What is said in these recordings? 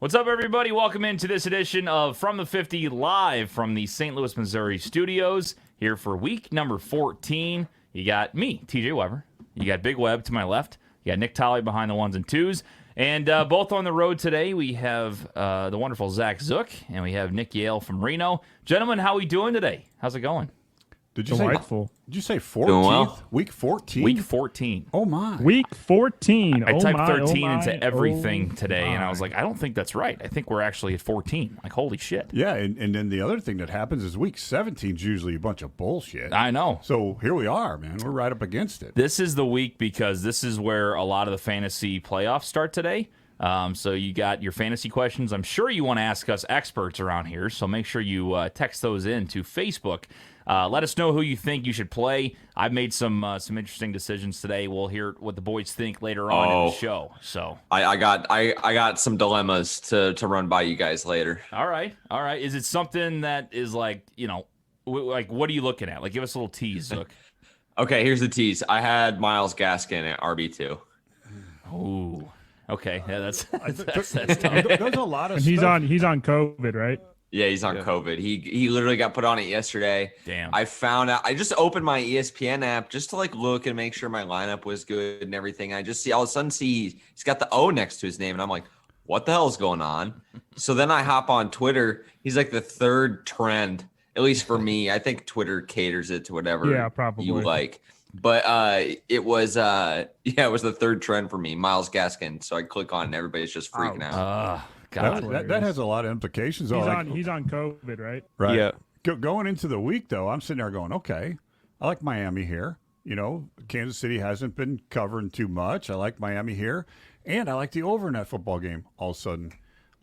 What's up, everybody? Welcome into this edition of From the 50 live from the St. Louis, Missouri studios here for week number 14. You got me, TJ Weber. You got Big Web to my left. You got Nick Tolley behind the ones and twos. And both on the road today, we have the wonderful Zach Zook and we have Nick Yale from Reno. Gentlemen, how we doing today? How's it going? Did you say 14th? Well. Week 14? Week 14. Oh, my. Week 14. I typed 13 into everything today, and I was like, I don't think that's right. I think we're actually at 14. Like, holy shit. Yeah, and then the other thing that happens is week 17 is usually a bunch of bullshit. I know. So here we are, man. We're right up against it. This is the week because this is where a lot of the fantasy playoffs start today. So you got your fantasy questions. I'm sure you want to ask us experts around here, so make sure you text those in to Facebook. Let us know who you think you should play. I've made some interesting decisions today. We'll hear what the boys think later on in the show. So I got some dilemmas to run by you guys later. all right. Is it something that is like, like what are you looking at? Like, give us a little tease, Zook. Okay, here's the tease. I had Myles Gaskin at RB2. Ooh. Okay. Yeah, that's tough. There's a lot of And stuff. he's on COVID, right? Yeah, he's on COVID. He literally got put on it yesterday. Damn. I found out. I just opened my ESPN app just to like look and make sure my lineup was good and everything. I just all of a sudden see he's got the O next to his name, and I'm like, what the hell is going on? So then I hop on Twitter. He's like the third trend, at least for me. I think Twitter caters it to whatever probably you like. But it was the third trend for me, Myles Gaskin. So I click on it and everybody's just freaking out. God. That has a lot of implications. He's on COVID, right? Right. Yeah. Going into the week, though, I'm sitting there going, okay, I like Miami here. Kansas City hasn't been covering too much. I like Miami here. And I like the over in that football game. All of a sudden,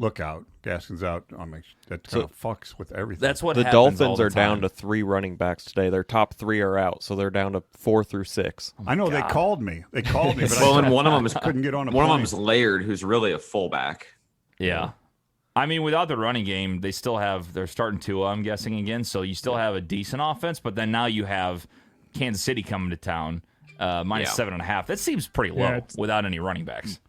look out. Gaskin's out. That kind of fucks with everything. That's what The happens all Dolphins the are down time. to 3 running backs today. Their top 3 are out, so they're down to 4 through 6. I know they called me. But Well, and one of them is couldn't get on a one of plane. them's Laird, who's really a fullback. Yeah. I mean, without the running game, they're starting Tua, I'm guessing, again. So you still have a decent offense, but then now you have Kansas City coming to town, minus 7.5. That seems pretty low without any running backs.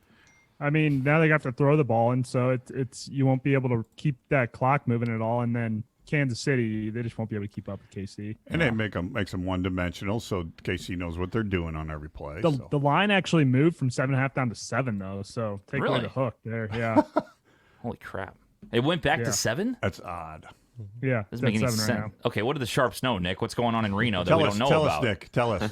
I mean, now they got to throw the ball, and so it's you won't be able to keep that clock moving at all. And then Kansas City, they just won't be able to keep up with KC. And they makes them one-dimensional, so KC knows what they're doing on every play. The line actually moved from 7.5 down to 7, though. So take away Really? the hook there. Yeah, Holy crap. It went back to 7? That's odd. yeah. Doesn't make any 7 sense. right now. Okay, what do the Sharps know, Nick? What's going on in Reno that we don't know tell about? us, Nick. Tell us.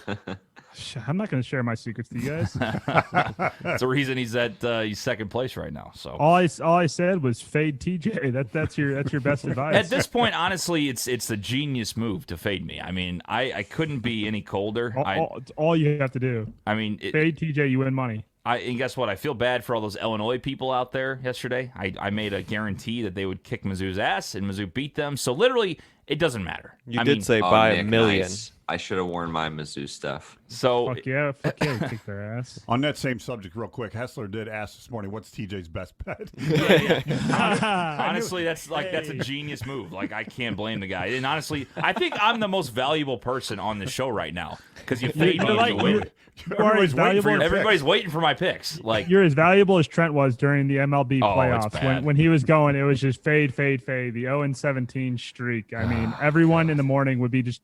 I'm not going to share my secrets to you guys. That's the reason he's at he's second place right now. So all I said was fade TJ. That's your best advice. at this point, honestly, it's a genius move to fade me. I mean, I couldn't be any colder. It's all you have to do. I mean, Fade TJ, you win money. and guess what? I feel bad for all those Illinois people out there yesterday. I made a guarantee that they would kick Mizzou's ass, and Mizzou beat them. So literally, it doesn't matter. You did say by Nick, a million. nice. I should have worn my Mizzou stuff. So Fuck yeah, you kick their ass. On that same subject, real quick, Hessler did ask this morning, what's TJ's best bet? honestly, that's a genius move. Like, I can't blame the guy. And honestly, I think I'm the most valuable person on the show right now because you fade me You're and you win. Everybody's waiting for your Everybody's picks. waiting for my picks. Like, You're as valuable as Trent was during the MLB Oh, it's playoffs. bad. When he was going, it was just fade. The 0-17 streak. I mean, everyone in the morning would be just.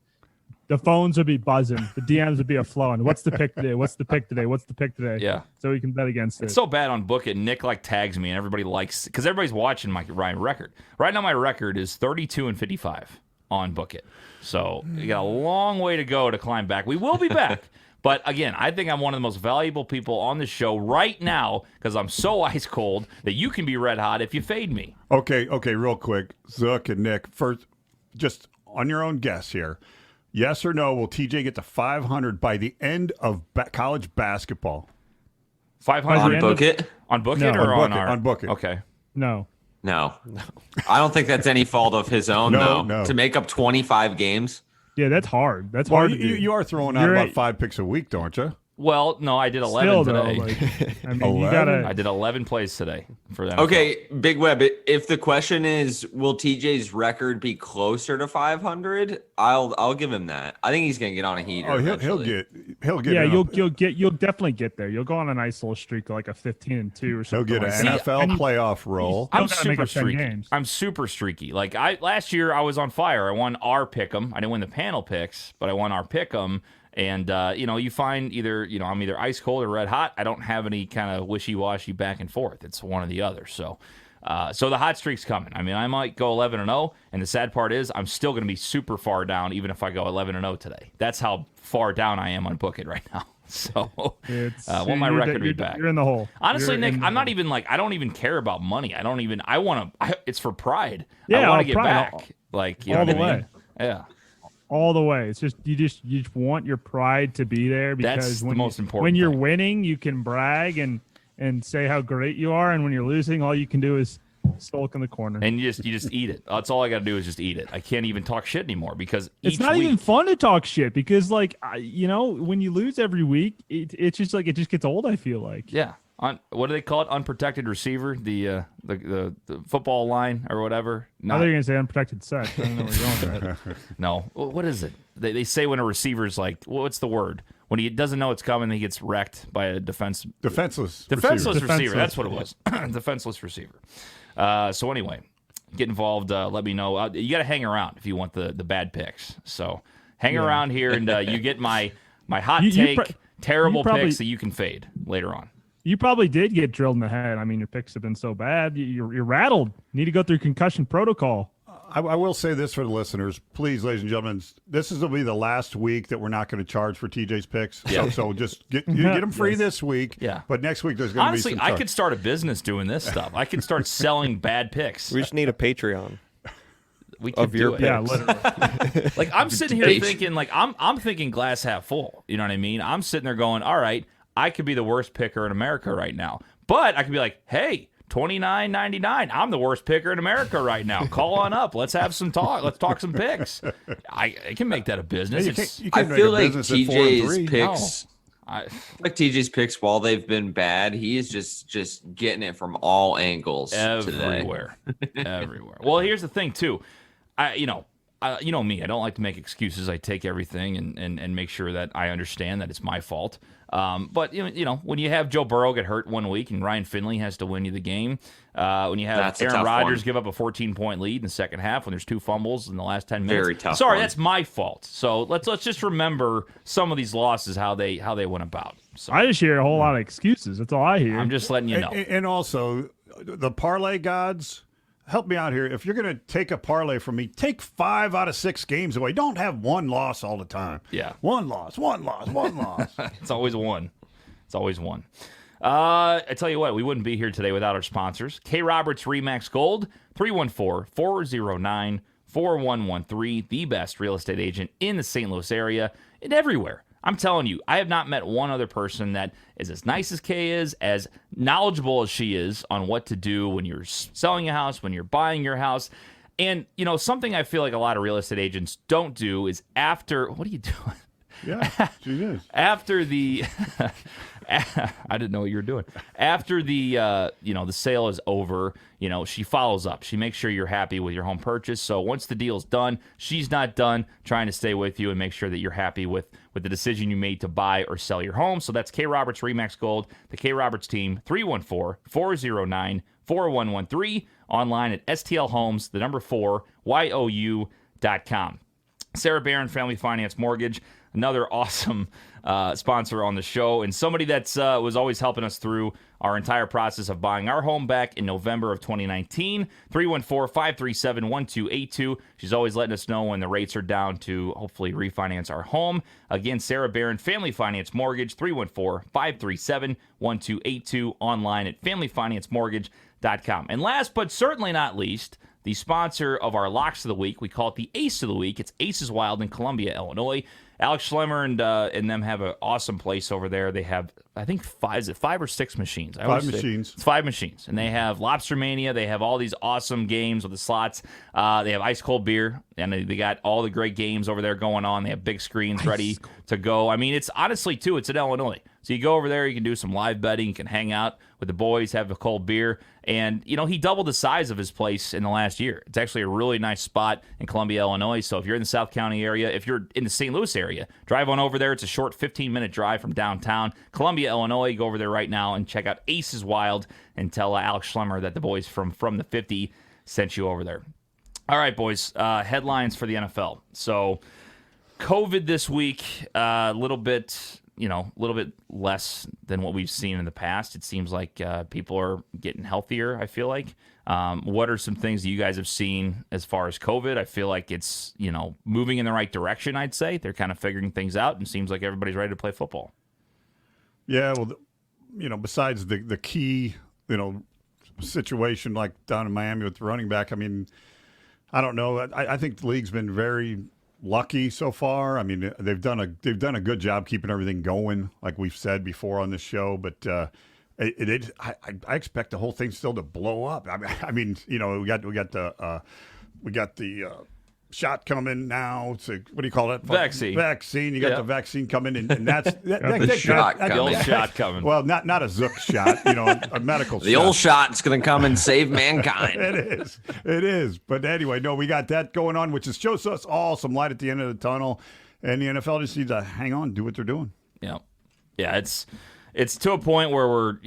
The phones would be buzzing. The DMs would be flowing. What's the pick today? What's the pick today? What's the pick today? Yeah. So we can bet against it. it's so bad on Book It. Nick tags me, and everybody likes because everybody's watching my record. Right now, my record is 32-55 on Book It. So you got a long way to go to climb back. We will be back. But again, I think I'm one of the most valuable people on the show right now because I'm so ice cold that you can be red hot if you fade me. Okay, real quick. Zook and Nick, first, just on your own guess here. Yes or no, will TJ get to 500 by the end of college basketball? 500 On Book It? on Book No, It or on on Book It, our on Book It. Okay. No. No. I don't think that's any fault of his own, No, though. no. To make up 25 games. Yeah, that's hard. That's Well, hard to do. you are throwing out You're about right. 5 picks a week, don't you? Well, no, I did 11 Still though, today. like, I mean, you 11? I gotta. did 11 plays today for them. Okay, Big Web. If the question is, will TJ's record be closer to 500? I'll give him that. I think he's gonna get on a heater. Oh, he'll eventually. get. Yeah, in a- you'll definitely get there. You'll go on a nice little streak, like a 15-2 or He'll something. get an like that. NFL And you- playoff roll. Still I'm gotta make super up 10 streaky. games. I'm super streaky. Like last year, I was on fire. I won our pick'em. I didn't win the panel picks, but I won our pick'em. And you find either I'm either ice cold or red hot. I don't have any kind of wishy washy back and forth. It's one or the other. So the hot streak's coming. I mean, I might go 11-0, and the sad part is I'm still going to be super far down, even if I go 11-0 today. That's how far down I am on Book It right now. So want my record to be back. You're in the hole. Honestly, You're Nick, in the I'm not hole. even I don't even care about money. I want to. It's for pride. Yeah, I want oh, to get pride. back. Like you know All what the I mean? way. Yeah, all the way. It's just you just want your pride to be there because That's the when most important when you're thing. winning, you can brag and say how great you are, and when you're losing, all you can do is sulk in the corner. and you just eat it. That's all I got to do is just eat it. I can't even talk shit anymore because It's each not week, even fun to talk shit because when you lose every week, it's just like it just gets old. I feel like. Yeah. What do they call it? Unprotected receiver, the football line or whatever. I Not, thought you were gonna say unprotected sex. I don't know where you're going with that. no. What is it? They say when a receiver's like, what's the word? When he doesn't know it's coming, he gets wrecked by a defenseless Defenseless receiver. Defenseless. That's what it was. Defenseless receiver. So anyway, get involved. Let me know. You got to hang around if you want the bad picks. So hang around here, and you get my hot You take, you probably- picks that you can fade later on. You probably did get drilled in the head. I mean, your picks have been so bad. You're rattled. You need to go through concussion protocol. I will say this for the listeners, please, ladies and gentlemen. This is will be the last week that we're not going to charge for TJ's picks. Yeah. So just get them free Yes. this week. Yeah. But next week there's going to be Honestly, some I charge. could start a business doing this stuff. I could start selling bad picks. We just need a Patreon We could of do your it. picks. Yeah, literally. Like I'm sitting here Debate. thinking, like I'm thinking glass half full. You know what I mean? I'm sitting there going, all right, I could be the worst picker in America right now, but I could be like, hey, $29.99. I'm the worst picker in America right now. Call on up. Let's have some talk. Let's talk some picks. I can make that a business. You It's- can't, you I can't make feel a like business at 4-3. TJ's picks. I, Like TJ's picks, while they've been bad, he is just getting it from all angles today. everywhere, everywhere. Well, here's the thing too. You know me. I don't like to make excuses. I take everything and make sure that I understand that it's my fault. But when you have Joe Burrow get hurt one week and Ryan Finley has to win you the game, when you have That's a Aaron tough Rodgers one. give up a 14-point lead in the second half when there's 2 fumbles in the last 10 minutes. Very tough Sorry, one. that's my fault. So let's just remember some of these losses how they went about. So I just hear a whole lot of excuses. That's all I hear. I'm just letting you know. And also, the parlay gods, help me out here. If you're going to take a parlay from me, take 5 out of 6 games away. Don't have one loss all the time. Yeah. One loss, one loss, one loss. It's always one. It's always one. I tell you what, we wouldn't be here today without our sponsors. K. Roberts Remax Gold, 314-409-4113, the best real estate agent in the St. Louis area and everywhere. I'm telling you, I have not met one other person that is as nice as Kay is, as knowledgeable as she is on what to do when you're selling a house, when you're buying your house. And, something I feel like a lot of real estate agents don't do is after, what are you doing? Yeah, she is. After the, I didn't know what you were doing. After the, the sale is over, she follows up. She makes sure you're happy with your home purchase. So once the deal's done, she's not done trying to stay with you and make sure that you're happy with the decision you made to buy or sell your home. So that's K. Roberts Remax Gold, the K. Roberts team, 314-409-4113, online at STLHomes, the number 4, YOU.com. Sarah Barron, Family Finance Mortgage, another awesome sponsor on the show, and somebody that's was always helping us through our entire process of buying our home back in November of 2019. 314-537-1282. She's always letting us know when the rates are down to hopefully refinance our home. Again, Sarah Barron, Family Finance Mortgage, 314-537-1282, online at familyfinancemortgage.com. And last but certainly not least, the sponsor of our Locks of the Week. We call it the Ace of the Week. It's Aces Wild in Columbia, Illinois. Alex Schlemmer and them have an awesome place over there. They have, I think, five or six machines? Five machines. It's 5 machines. And they have Lobster Mania. They have all these awesome games with the slots. They have ice cold beer. And they got all the great games over there going on. They have big screens ready to go. I mean, it's honestly, too, it's in Illinois. So you go over there, you can do some live betting, you can hang out with the boys, have a cold beer. And, he doubled the size of his place in the last year. It's actually a really nice spot in Columbia, Illinois. So if you're in the South County area, if you're in the St. Louis area, drive on over there. It's a short 15-minute drive from downtown Columbia, Illinois. Go over there right now and check out Aces Wild and tell Alex Schlemmer that the boys from the 50 sent you over there. All right, boys, headlines for the NFL. So COVID this week, a little bit less than what we've seen in the past. It seems like people are getting healthier, I feel like. What are some things that you guys have seen as far as COVID? I feel like it's, moving in the right direction, I'd say. They're kind of figuring things out, and seems like everybody's ready to play football. Yeah, well, besides the key, situation like down in Miami with the running back, I mean, I don't know. I think the league's been very lucky so far. I mean, they've done a good job keeping everything going, like we've said before on this show. But I expect the whole thing still to blow up. I mean, we got the shot coming now. It's what do you call it? Vaccine. You got the vaccine coming, and that's the shot coming. The old shot coming. Well, not a Zook shot, a medical The shot. old shot's going to come and save mankind. It is. But anyway, no, we got that going on, which shows us all some light at the end of the tunnel. And the NFL just needs to hang on, do what they're doing. Yeah. It's to a point where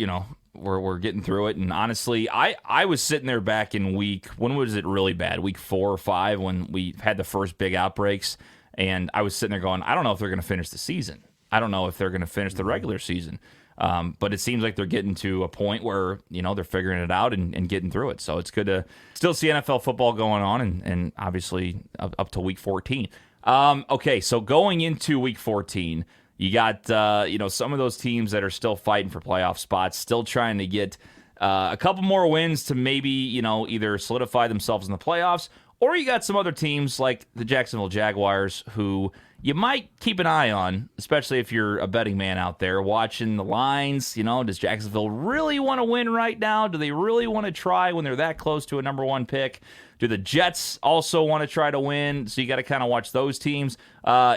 we're getting through it. And honestly, I was sitting there back in when was it really bad? Week 4 or 5 when we had the first big outbreaks. And I was sitting there going, I don't know if they're going to finish the season. I don't know if they're going to finish the regular season. But it seems like they're getting to a point where, they're figuring it out and getting through it. So it's good to still see NFL football going on and obviously up to week 14. Okay, so going into week 14, you got, some of those teams that are still fighting for playoff spots, still trying to get a couple more wins to maybe, either solidify themselves in the playoffs, or you got some other teams like the Jacksonville Jaguars who you might keep an eye on, especially if you're a betting man out there watching the lines. Does Jacksonville really want to win right now? Do they really want to try when they're that close to a number 1 pick? Do the Jets also want to try to win? So you got to kind of watch those teams.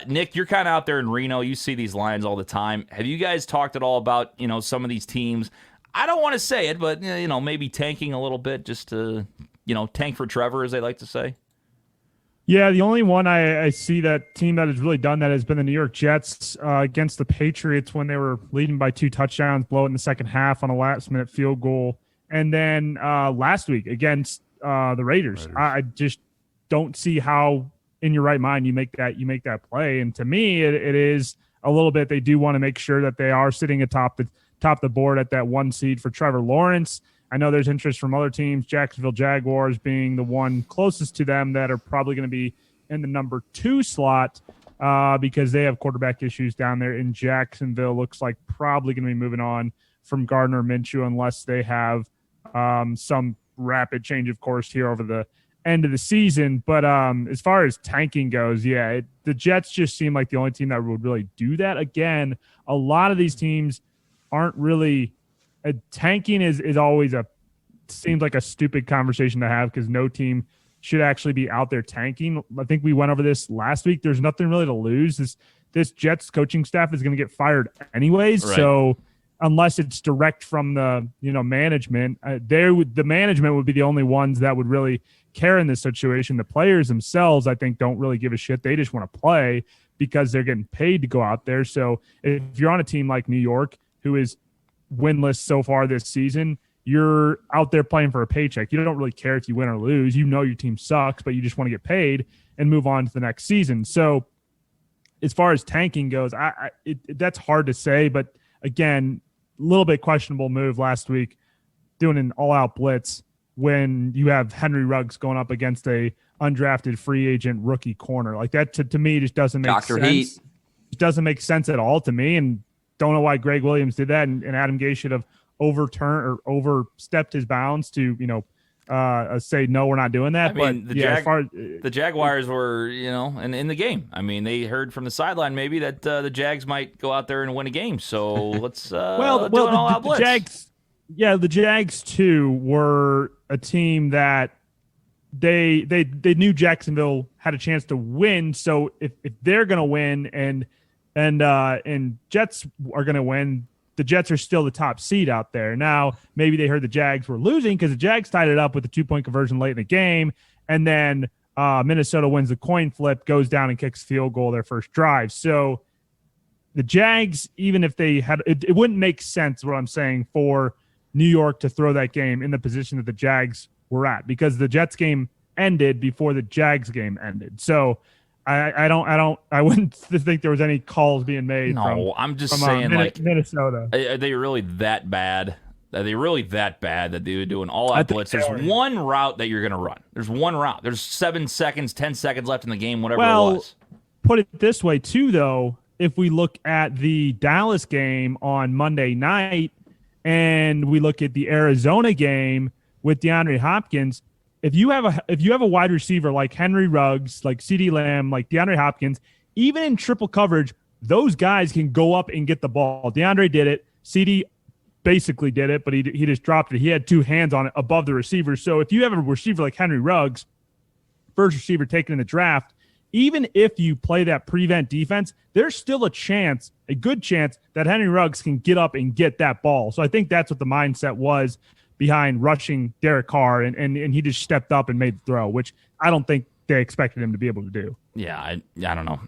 Nick, you're kind of out there in Reno. You see these lines all the time. Have you guys talked at all about, some of these teams? I don't want to say it, but, maybe tanking a little bit just to, tank for Trevor, as they like to say. Yeah, the only one I see that team that has really done that has been the New York Jets against the Patriots when they were leading by 2 touchdowns, blow it in the second half on a last-minute field goal. And then last week against the Raiders. I just don't see how in your right mind you make that play. And to me, it is a little bit. They do want to make sure that they are sitting atop the board at that 1 seed for Trevor Lawrence. I know there's interest from other teams, Jacksonville Jaguars being the one closest to them that are probably going to be in the number 2 slot because they have quarterback issues down there in Jacksonville. Looks like probably going to be moving on from Gardner Minshew unless they have some rapid change of course here over the end of the season. But as far as tanking goes, the Jets just seem like the only team that would really do that. Again, a lot of these teams aren't really tanking is always seems like a stupid conversation to have because no team should actually be out there tanking. I think we went over this last week. There's nothing really to lose. This Jets coaching staff is going to get fired anyways. Right. So unless it's direct from the management, the management would be the only ones that would really care in this situation. The players themselves, I think, don't really give a shit. They just want to play because they're getting paid to go out there. So if you're on a team like New York, who is winless so far this season, you're out there playing for a paycheck. You don't really care if you win or lose. Your team sucks, but you just want to get paid and move on to the next season. So as far as tanking goes, that's hard to say. But again, a little bit questionable move last week, doing an all-out blitz when you have Henry Ruggs going up against a undrafted free agent rookie corner. Like that to me just doesn't make sense. Heat. It doesn't make sense at all to me, and don't know why Greg Williams did that, and Adam Gase should have overstepped his bounds to say no, we're not doing that. I mean, but as far as, the Jaguars were, in the game. I mean, they heard from the sideline maybe that the Jags might go out there and win a game. So let's do an all-out blitz. The Jags, the Jags too were a team that they knew Jacksonville had a chance to win. So if they're going to win and Jets are going to win, the Jets are still the top seed out there. Now, maybe they heard the Jags were losing because the Jags tied it up with a 2-point conversion late in the game. And then Minnesota wins the coin flip, goes down and kicks field goal their first drive. So the Jags, even if they had, it wouldn't make sense, what I'm saying, for New York to throw that game in the position that the Jags were at, because the Jets game ended before the Jags game ended. So I wouldn't think there was any calls being made. No, I'm just saying, Minnesota. Are they really that bad? Are they really that bad that they would do an all-out blitz? There's one route that you're going to run. There's one route. There's 7 seconds, 10 seconds left in the game, whatever it was. Put it this way, too, though. If we look at the Dallas game on Monday night and we look at the Arizona game with DeAndre Hopkins, if you have a wide receiver like Henry Ruggs, like CeeDee Lamb, like DeAndre Hopkins, even in triple coverage, those guys can go up and get the ball. DeAndre did it. CeeDee basically did it, but he just dropped it. He had 2 hands on it above the receiver. So if you have a receiver like Henry Ruggs, first receiver taken in the draft, even if you play that prevent defense, there's still a good chance that Henry Ruggs can get up and get that ball. So I think that's what the mindset was behind rushing Derek Carr, and he just stepped up and made the throw, which I don't think they expected him to be able to do. Yeah, I don't know.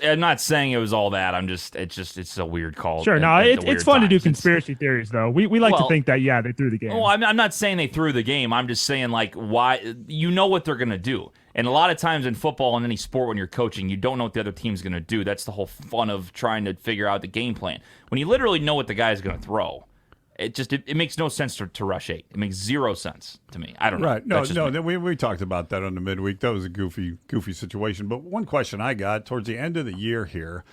I'm not saying it was all that. It's a weird call. Sure, it's fun to do conspiracy theories, though. We like to think that, they threw the game. Well, I'm not saying they threw the game. I'm just saying, why? You know what they're going to do. And a lot of times in football and any sport, when you're coaching, you don't know what the other team's going to do. That's the whole fun of trying to figure out the game plan. When you literally know what the guy's going to throw, it makes no sense to rush 8. It makes 0 sense to me. I don't know. Right. No. We talked about that on the midweek. That was a goofy situation. But one question I got towards the end of the year here,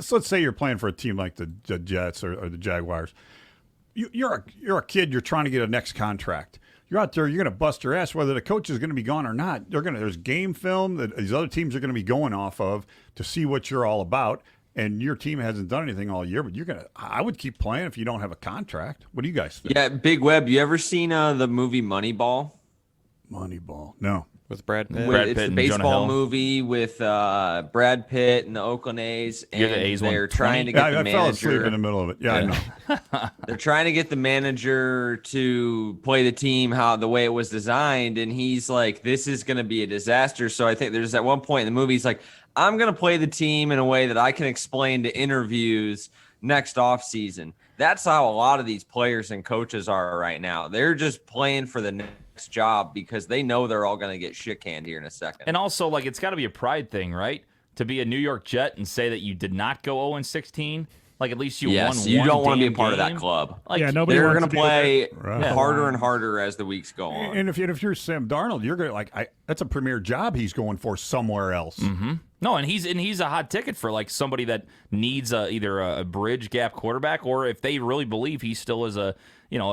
so let's say you're playing for a team like the Jets or the Jaguars. You're a kid. You're trying to get a next contract. You're out there. You're going to bust your ass whether the coach is going to be gone or not. There's game film that these other teams are going to be going off of to see what you're all about. And your team hasn't done anything all year, but I would keep playing if you don't have a contract. What do you guys think? Yeah, Big Web, you ever seen the movie Moneyball? Moneyball, no. With Brad Pitt. It's the baseball movie with Brad Pitt and the Oakland A's, and they're trying to get the manager. I fell asleep in the middle of it. Yeah. I know. They're trying to get the manager to play the team the way it was designed, and he's like, "This is going to be a disaster." So I think there's at one point in the movie, he's like, "I'm going to play the team in a way that I can explain to interviews next offseason." That's how a lot of these players and coaches are right now. They're just playing for the next job because they know they're all going to get shit canned here in a second. And also, it's got to be a pride thing, right? To be a New York Jet and say that you did not go 0-16, at least you won one. You don't want to be a part game. of that club. Nobody they're going to play harder and harder as the weeks go on. And if you're Sam Darnold, you're going to that's a premier job he's going for somewhere else. Mm-hmm. No, and he's a hot ticket for somebody that needs either a bridge gap quarterback, or if they really believe he still is a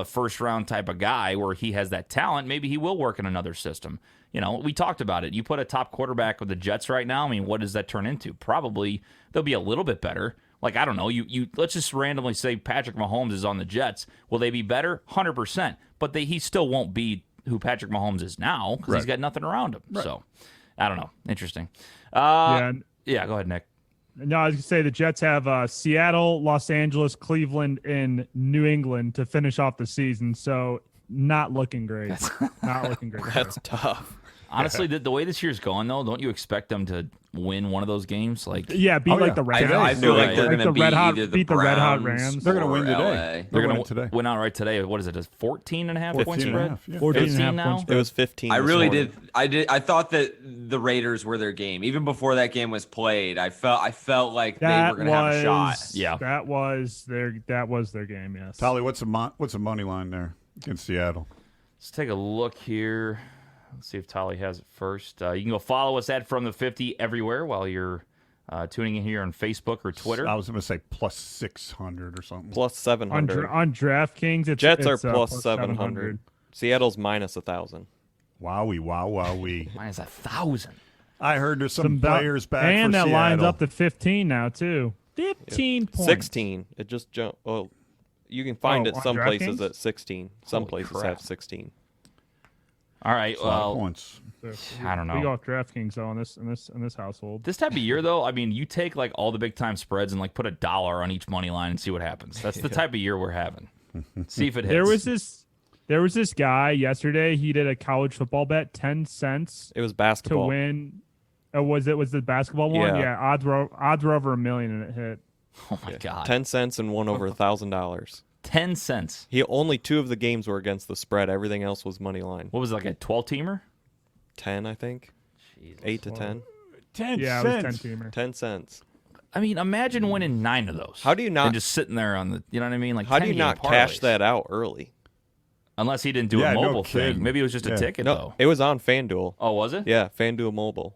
first round type of guy where he has that talent, maybe he will work in another system. We talked about it. You put a top quarterback with the Jets right now. I mean, what does that turn into? Probably they'll be a little bit better. I don't know. You let's just randomly say Patrick Mahomes is on the Jets. Will they be better? 100%. But he still won't be who Patrick Mahomes is now because he's got nothing around him. Right. So I don't know. Interesting. Yeah, go ahead, Nick. No, I was going to say the Jets have Seattle, Los Angeles, Cleveland, and New England to finish off the season. So not looking great. Not looking great. That's tough. Honestly, the way this year's going, though, don't you expect them to win one of those games? Beat the Rams. I feel like they're going to beat either the Red Hot Browns. Rams. They're going to win today. They're going to win outright today. What is it? 14.5 point spread? 14.5 now? It was 15. I really did. I thought that the Raiders were their game. Even before that game was played, I felt like they were going to have a shot. Yeah. That was their game, yes. Tolly, what's the money line there against Seattle? Let's take a look here. Let's see if Tolly has it first. You can go follow us at From the 50 everywhere while you're tuning in here on Facebook or Twitter. I was going to say plus 600 or something. Plus 700. On DraftKings, Jets are plus 700. Seattle's minus 1,000. Wowie, wow, wowee. Minus 1,000. I heard there's some About- players back and for that Seattle. lines up to 15 now too. 15 points. 16. It just jumped. Oh, you can find Oh, it on some places DraftKings? at 16. Some Holy places crap. have 16. All right. That's a lot of Well, points. I don't We go know. off DraftKings though in this household. This type of year, though, I mean, you take like all the big time spreads and like put $1 on each money line and see what happens. That's the type of year we're having. See if it hits. There was this guy yesterday. He did a college football bet, 10 cents It was to basketball. win. Was the basketball one? Yeah. Yeah, odds were over $1 million and it hit. Oh my God. 10 cents and won over $1,000. 10 cents. He only 2 of the games were against the spread. Everything else was money line. What was it, like a 12 teamer? 10, I think. 8 to 10. 10 Yeah, it cents. was 10 teamer. 10 cents. I mean, imagine winning 9 of those. How do you not- And just sitting there on the, you know what I mean? Like How do 10 you game not cash parlays. that out early? Unless he didn't do Yeah, a no mobile thing. kidding. Maybe it was just a Yeah. ticket, No, though. it was on FanDuel. Oh, was it? Yeah, FanDuel Mobile.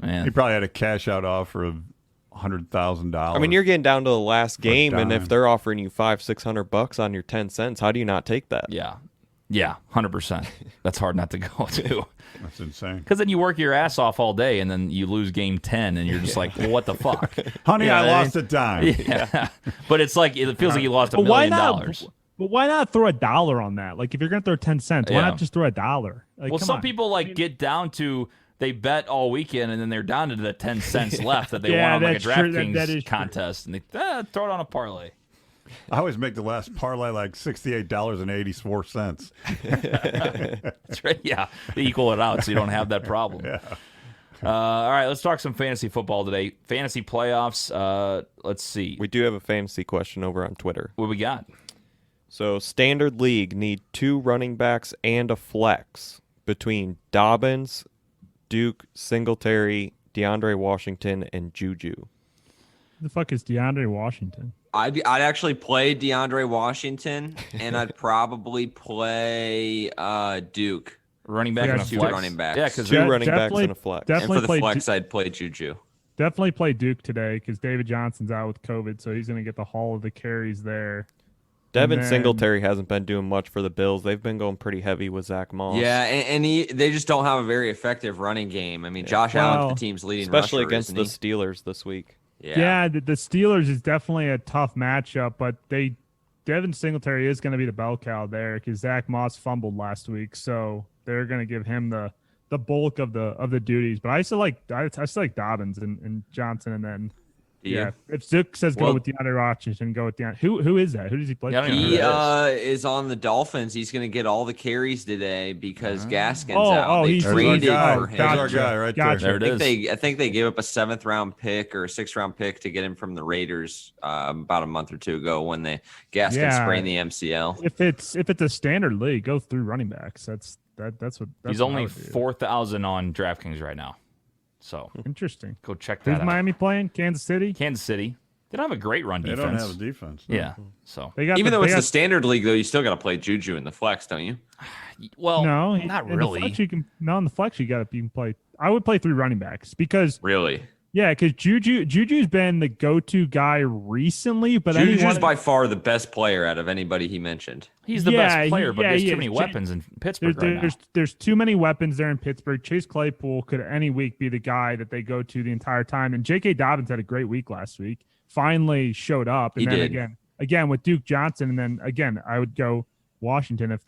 Man. He probably had a cash out offer of $100,000. I mean, you're getting down to the last For a game, and if dime. they're offering you $500-600 on your 10 cents, how do you not take that? Yeah. Yeah, 100%. That's hard not to go to. That's insane. Because then you work your ass off all day, and then you lose game 10, and you're just like, well, what the fuck? Honey, Yeah, I I lost a dime. Yeah. But it's like, it feels like you lost $1 But why million. not? But why not throw $1 on that? Like if you're gonna throw 10 cents, why Yeah. not just throw $1? Like, Well, come some on. people like get down to they bet all weekend and then they're down to the 10 cents left that they Yeah, won on like a that's true. That DraftKings is true. contest, and they throw it on a parlay. I always make the last parlay like $68.84. That's right. Yeah, they equal it out so you don't have that problem. Yeah. All right, let's talk some fantasy football today. Fantasy playoffs. Let's see We do have a fantasy question over on Twitter. what we got. So, Standard League need 2 running backs and a flex between Dobbins, Duke, Singletary, DeAndre Washington, and Juju. Who the fuck is DeAndre Washington? I'd actually play DeAndre Washington, and I'd probably play Duke. Running back Yeah, and a two flex. running backs. Yeah, because Two De- running backs definitely- and a flex. And Definitely for the play flex, I'd play Juju. Definitely play Duke today because David Johnson's out with COVID, so he's gonna get the haul of the carries there. Devin then- Singletary hasn't been doing much for the Bills. They've been going pretty heavy with Zach Moss. Yeah, and they just don't have a very effective running game. I mean, Josh Allen's Well, the team's leading especially rusher, against isn't the he? Steelers this week. Yeah, the Steelers is definitely a tough matchup, but Devin Singletary is going to be the bell cow there because Zach Moss fumbled last week, so they're going to give him the bulk of the duties. But I still like Dobbins and Johnson, and then Do you? yeah, if Zook says go Well- with DeAndre Washington, go with DeAndre. Who is that? Who does he play? Yeah, I don't for? even He know who is on the Dolphins. He's going to get all the carries today because Gaskin's Oh, out. They he's There's our traded guy. for him. There's our Gotcha. guy right Gotcha. there. There it is. I think they gave up a 7th-round pick or a 6th-round pick to get him from the Raiders about a month or two ago when Gaskin Yeah. sprained the MCL. If it's a standard league, go through running backs. That's what he's what I only would do. 4,000 on DraftKings right now. So Interesting. go check Who's that out. Miami playing? Kansas City. Kansas City. They don't have a great run They defense. don't have a defense. no. Yeah. So They got Even though they it's got- the standard league, though, you still got to play Juju in the flex, don't you? well, no, not in the really. flex you can play. You can play. I would play 3 running backs because Really? because Juju's been the go-to guy recently, but Juju's anyone, by far the best player out of anybody he mentioned. He's the Yeah, best player, but yeah, there's he too many is. weapons in Pittsburgh right now. there's too many weapons there in Pittsburgh. Chase Claypool could any week be the guy that they go to the entire time, and J.K. Dobbins had a great week last week. Finally showed up, and He then did. again with Duke Johnson, and then again I would go Washington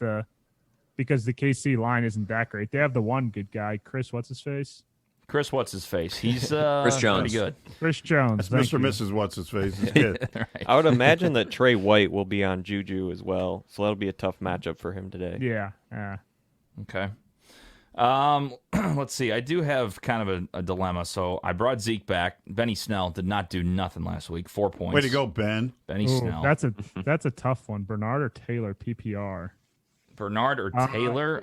because the KC line isn't that great. They have the one good guy, Chris. What's his face? Chris, what's his face? He's Chris Jones. pretty good. Chris Jones. That's thank Mr. you. Mrs. What's his face. His kid. Right. I would imagine that Trey White will be on Juju as well, so that'll be a tough matchup for him today. Yeah. Okay. Let's see. I do have kind of a dilemma. So I brought Zeke back. Benny Snell did not do nothing last week. 4 points. Way to go, Ben. Benny Ooh, Snell. that's a tough one. Bernard or Taylor PPR. Bernard or Taylor?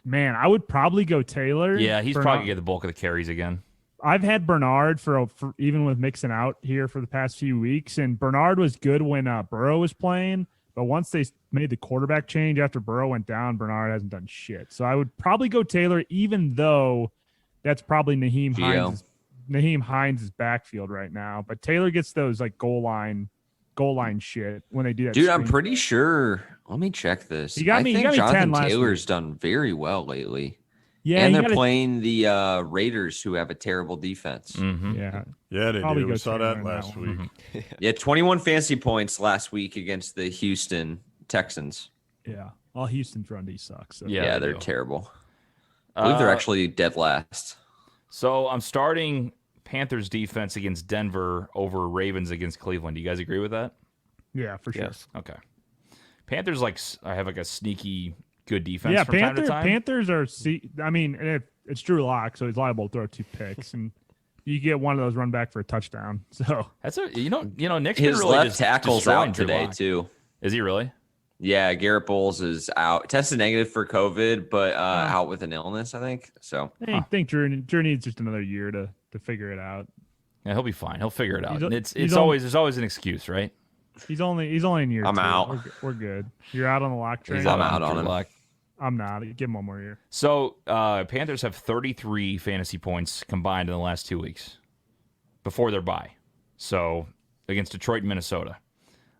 Man, I would probably go Taylor. Yeah, he's Bernard. probably going to get the bulk of the carries again. I've had Bernard for even with mixing out here for the past few weeks, and Bernard was good when Burrow was playing, but once they made the quarterback change after Burrow went down, Bernard hasn't done shit. So I would probably go Taylor, even though that's probably Naheem Hines' backfield right now. But Taylor gets those like goal line shit when they do that. Dude, I'm screen. pretty sure Let me check this. He got I me- he think got me 10 Jonathan last Taylor's done very well lately. Yeah, and you they're gotta- playing the Raiders, who have a terrible defense. Mm-hmm. Yeah, Yeah, they Probably do. We go saw Taylor that in last that week. one. Yeah, 21 fantasy points last week against the Houston Texans. yeah. All Houston's run D sucks. So. Yeah, Yeah, they they're do. terrible. I believe they're actually dead last. So I'm starting Panthers defense against Denver over Ravens against Cleveland. Do you guys agree with that? Yeah, for sure. Yes. Okay. Panthers I have like a sneaky good defense Yeah, from time to time. Panthers are. I mean, and it's Drew Lock, so he's liable to throw 2 picks, and you get one of those run back for a touchdown. So That's Nick's His been really left just tackle's destroying out Drew today, Lock. too. Is he really? Yeah, Garrett Bowles is out. Tested negative for COVID, but out with an illness, I think. So I think Drew needs just another year to figure it out. Yeah, he'll be fine. He'll figure it out. He's- And it's he's there's always an excuse, right? He's only in year I'm 2. out. We're good. You're out on the lock train. I'm out on Drew him. Lock. I'm not. Give him one more year. So Panthers have 33 fantasy points combined in the last 2 weeks before their bye. So against Detroit and Minnesota.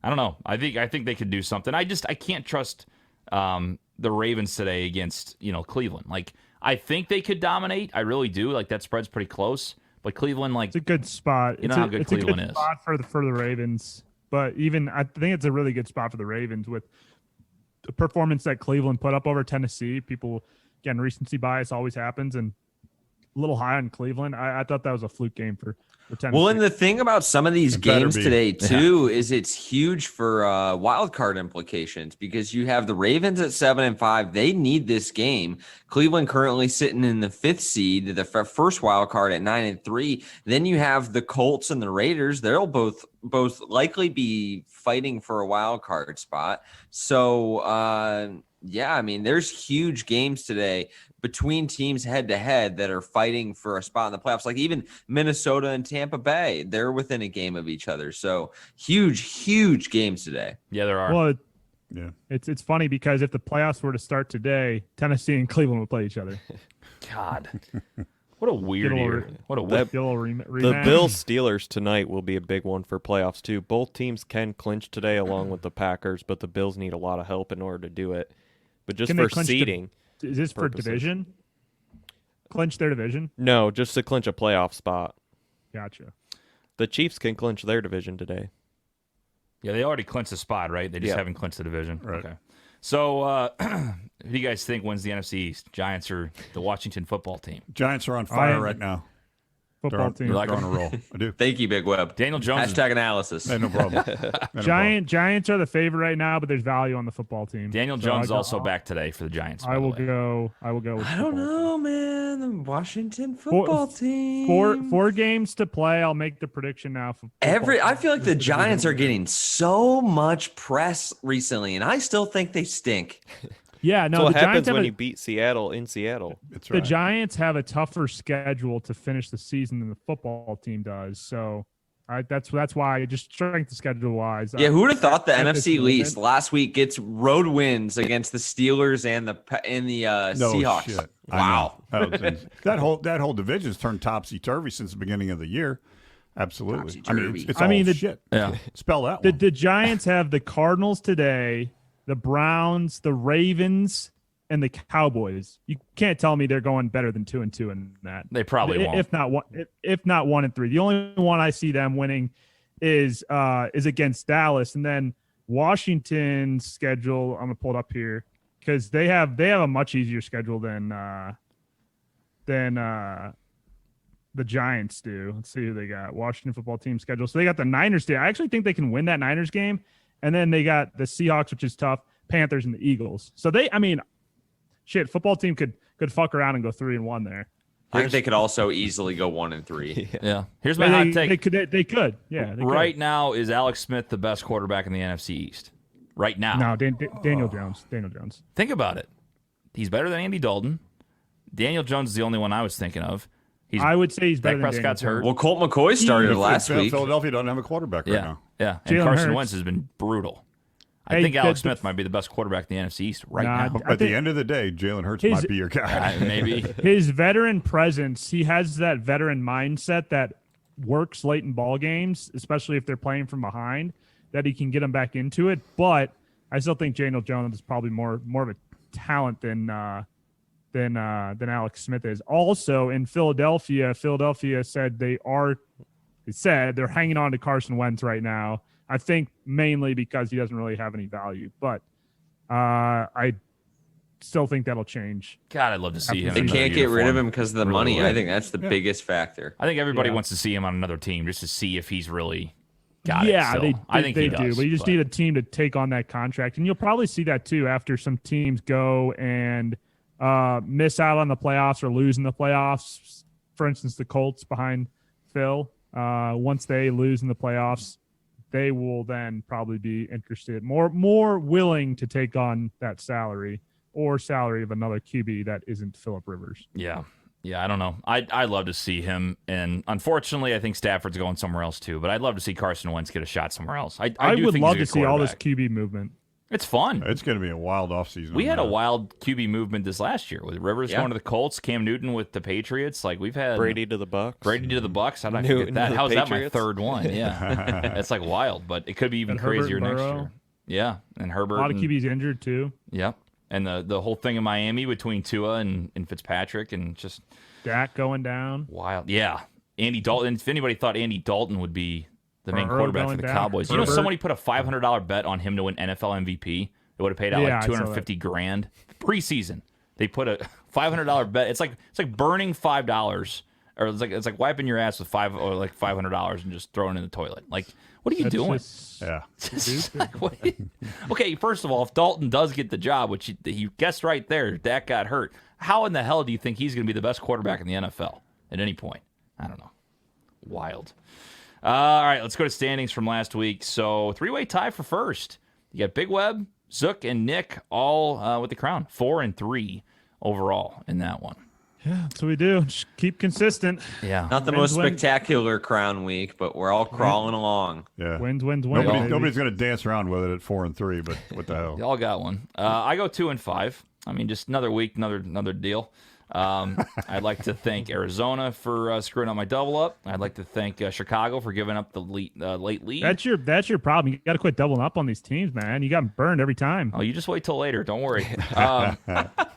I don't know. I think they could do something. I can't trust the Ravens today against Cleveland. Like I think they could dominate. I really do. Like that spread's pretty close. But Cleveland, like It's a good spot. You know how good it's a Cleveland good is. spot for the Ravens. But even I think it's a really good spot for the Ravens with the performance that Cleveland put up over Tennessee. People, again, recency bias always happens, and a little high on Cleveland. I thought that was a fluke game for Tennessee. Well, and the thing about some of these It better games be. today too is it's huge for wild card implications because you have the Ravens at 7-5. They need this game. Cleveland currently sitting in the 5th seed, the first wild card at 9-3. Then you have the Colts and the Raiders. They'll both likely be fighting for a wild card spot. So yeah, I mean, there's huge games today between teams head to head that are fighting for a spot in the playoffs. Like even Minnesota and Tampa Bay, they're within a game of each other. So huge games today. yeah, there are. well, Yeah. it's funny because if the playoffs were to start today, Tennessee and Cleveland would play each other. God, what a weird Get a year. little- What a That- weird. Get a little The rematch. Bills Steelers tonight will be a big one for playoffs too. Both teams can clinch today along with the Packers, but the Bills need a lot of help in order to do it. But just Can they for clinch the- seeding, Is this for purposes. division? Clinch their division? no, just to clinch a playoff spot. Gotcha. The Chiefs can clinch their division today. Yeah, they already clinched the spot, right? They just Yeah. haven't clinched the division. Right. Okay. So, who do you guys think wins the NFC East? Giants or the Washington football team? Giants are on fire am- right now. They're Football on, team. they're like on a them? roll. I do. Thank you, Big Web. Daniel Jones. is- Hashtag analysis. Hey, no problem. Hey, no problem. Giants are the favorite right now, but there's value on the football team. Daniel So Jones I go- also back today for the Giants. by I the will way. go. I will go. With I don't football know, man. The Washington Four- football team. Four games to play. I'll make the prediction now. For I feel like the Giants are getting so much press recently, and I still think they stink. Yeah, no. so what the happens Giants have when a- you beat Seattle in Seattle? It's the right. Giants have a tougher schedule to finish the season than the football team does. So that's why just strength of schedule wise. Yeah, who would have thought the at this NFC moment- least last week gets road wins against the Steelers and the No Seahawks? shit. Wow. I know. That whole division's turned topsy turvy since the beginning of the year. Absolutely. I mean, Topsy-turvy. it's I all mean, the- shit. Yeah. Spell that The, one. the Giants have the Cardinals today, the Browns, the Ravens, and the Cowboys. You can't tell me they're going better than 2-2 in that. They probably won't. If not 1-3. The only one I see them winning is against Dallas, and then Washington's schedule. I'm gonna pull it up here because they have a much easier schedule than the Giants do. Let's see who they got. Washington football team schedule. So they got the Niners today. I actually think they can win that Niners game, and then they got the Seahawks, which is tough. Panthers and the Eagles. So football team could fuck around and go 3-1 there. I think they could also easily go 1-3. Yeah. Here's my hot take. They could. Yeah. They Right could. now, is Alex Smith the best quarterback in the NFC East? Right now. No, Daniel Jones. Daniel Jones. Think about it. He's better than Andy Dalton. Daniel Jones is the only one I was thinking of. I would say he's Dak better than Prescott's Daniel hurt. Well, Colt McCoy started If- last if week. Philadelphia doesn't have a quarterback right Yeah. now. Yeah. And Jalen Carson Hurts. Wentz has been brutal. I Hey, think Alex the- Smith might be the best quarterback in the NFC East right Nah, now. At the end of the day, Jalen Hurts His- might be your guy. Maybe. His veteran presence, he has that veteran mindset that works late in ball games, especially if they're playing from behind, that he can get them back into it. But I still think Daniel Jones is probably more of a talent than Alex Smith is. Also in Philadelphia said they're hanging on to Carson Wentz right now. I think mainly because he doesn't really have any value, but I still think that'll change. God, I'd love to see him. They in can't another get rid of uniform. him because of the Really money. would. I think that's the biggest factor. I think everybody Yeah. wants to see him on another team just to see if he's really got it. Yeah, So, they I think they he do, does, but you just need a team to take on that contract, and you'll probably see that too after some teams go and miss out on the playoffs or lose in the playoffs. For instance, the Colts behind Phil. Once they lose in the playoffs, they will then probably be interested, more willing to take on that salary of another QB that isn't Phillip Rivers. Yeah. Yeah, I don't know. I'd love to see him, and unfortunately, I think Stafford's going somewhere else too. But I'd love to see Carson Wentz get a shot somewhere else. I do would think love he's to a good see all this quarterback. QB movement. It's fun. It's going to be a wild offseason. We on had a that. wild QB movement this last year with Rivers Yeah. going to the Colts, Cam Newton with the Patriots. Like we've had Brady to the Bucks. Brady to the Bucks. How did I Newton forget that? to the How is that my Patriots. third one? Yeah, it's like wild, but it could be even And Herbert crazier and next Burrow. year. Yeah, and Herbert. A lot of and- QBs injured too. Yep. And the whole thing in Miami between Tua and Fitzpatrick and just Dak going down. wild. Yeah. Andy Dalton. If anybody thought Andy Dalton would be the main Burrow quarterback for going the down. Cowboys, you know, Herbert. somebody put a $500 bet on him to win NFL MVP. It would have paid out Yeah, like I saw that. 250 grand preseason. They put a $500 bet. It's like burning $5, or it's like wiping your ass with $500 and just throwing it in the toilet. Like, what are you That's doing? just- Yeah. Just like, what- okay, first of all, if Dalton does get the job, which he guessed right there, Dak got hurt. How in the hell do you think he's going to be the best quarterback in the NFL at any point? I don't know. Wild. All right, let's go to standings from last week. So, three-way tie for first. You got Big Web, Zook, and Nick all with the crown. 4 and 3 overall in that one. That's what we do. Just keep consistent. Yeah. Not the Wins, most wins. spectacular crown week, but we're all crawling along. Yeah. Wins. Nobody's going to dance around with it at 4 and 3, but what the hell? Y'all got one. I go 2 and 5. I mean, just another week, another deal. I'd like to thank Arizona for screwing up my double up. I'd like to thank Chicago for giving up the late lead. That's your problem. You got to quit doubling up on these teams, man. You got burned every time. Oh, you just wait till later. Don't worry.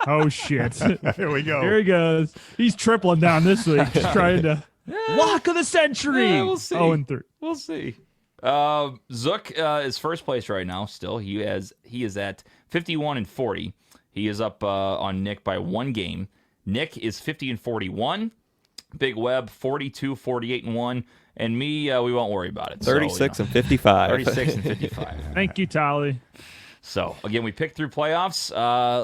Oh shit! Here we go. Here he goes. He's tripling down this week, just trying to lock of the century. Yeah, we'll see. 0-3. We'll see. Zook is first place right now. Still, he is at 51 and 40. He is up on Nick by 1 game. Nick is 50 and 41. Big Web 42, 48 and 1. And me, we won't worry about it. 36 and 55. 36 and 55. Thank you, Tolly. So, again, we picked through playoffs.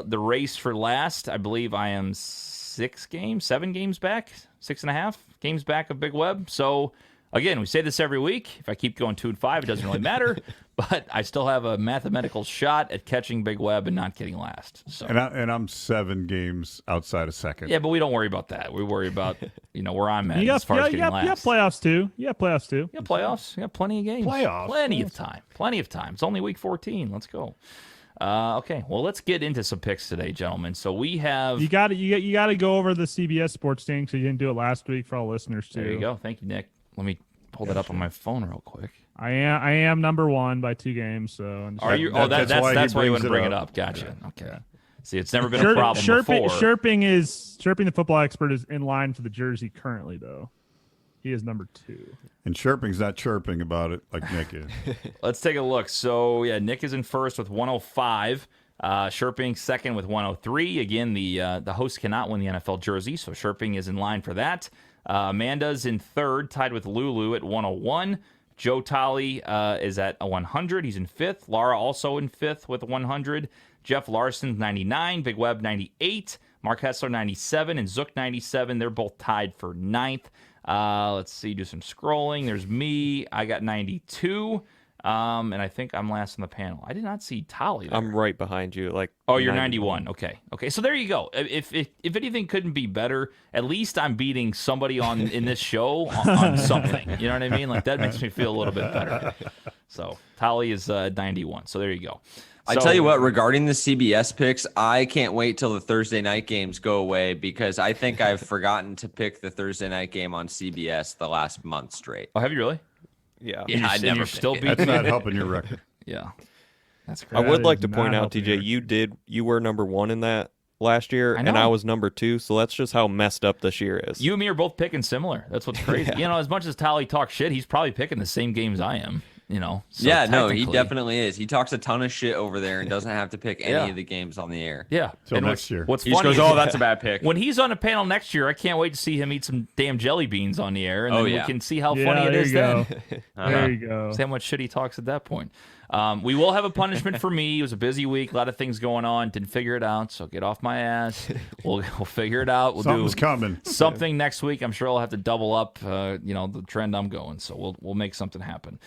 The race for last, I believe I am 7 games back, 6.5 games back of Big Web. So, again, we say this every week. If I keep going 2 and 5, it doesn't really matter. But I still have a mathematical shot at catching Big Web and not getting last. So, And I'm 7 games outside of second. yeah, but we don't worry about that. We worry about where I'm at You got, as far as getting you last. got playoffs too. You got playoffs too. Yeah, playoffs. You got plenty of games. Playoffs? Plenty of time. Plenty of time. It's only week 14. Let's go. Okay, well, let's get into some picks today, gentlemen. So we have. You got to go over the CBS sports thing, so you didn't do it last week for all listeners too. There you go. Thank you, Nick. Let me pull that up on my phone real quick. I am number 1 by 2 games. So I'm just- Are you? Oh, that's that's why he why you want to brings bring it it up. up. Gotcha. Okay. See, it's never been a problem Sherping, before. Sherping, the football expert, is in line for the jersey currently, though. He is number 2. And Chirping's not chirping about it like Nick is. Let's take a look. So yeah, Nick is in first with 105. Sherping second with 103. Again, the host cannot win the NFL jersey, so Sherping is in line for that. Amanda's in third, tied with Lulu at 101. Joe Tolley is at 100. He's in fifth. Laura also in fifth with 100. Jeff Larson's 99. Big Web 98. Mark Hessler 97 and Zook 97. They're both tied for ninth. Let's see, do some scrolling. There's me. I got 92. And I think I'm last on the panel. I did not see Tolley there. I'm right behind you. Oh, you're 91. Okay. So there you go. If anything couldn't be better, at least I'm beating somebody in this show on something. You know what I mean? Like that makes me feel a little bit better. So Tolley is 91. So there you go. I So- tell you what, regarding the CBS picks, I can't wait till the Thursday night games go away because I think I've forgotten to pick the Thursday night game on CBS the last month straight. Oh, have you really? Yeah. Yeah, I And never you're still pick it. beating That's not me? helping your record. Yeah. That's I crazy. would That like is to point not out, helping TJ, you were number 1 in that last year, I and know. I was number 2. So that's just how messed up this year is. You and me are both picking similar. That's what's crazy. Yeah. You know, as much as Tally talks shit, he's probably picking the same games I am. You know. So yeah, no, he technically- definitely is. He talks a ton of shit over there and doesn't have to pick any Yeah. of the games on the air. Yeah. Till And next year. What's He just funny goes, is "Oh, that's a bad pick." when he's on a panel next year, I can't wait to see him eat some damn jelly beans on the air, and Oh, then yeah. we can see how Yeah, funny it there is you go. then. There you go. See how much shit he talks at that point. We will have a punishment for me. It was a busy week, a lot of things going on. Didn't figure it out, so get off my ass. We'll figure it out. We'll Something's do coming. something next week. I'm sure I'll have to double up. The trend I'm going. So we'll make something happen.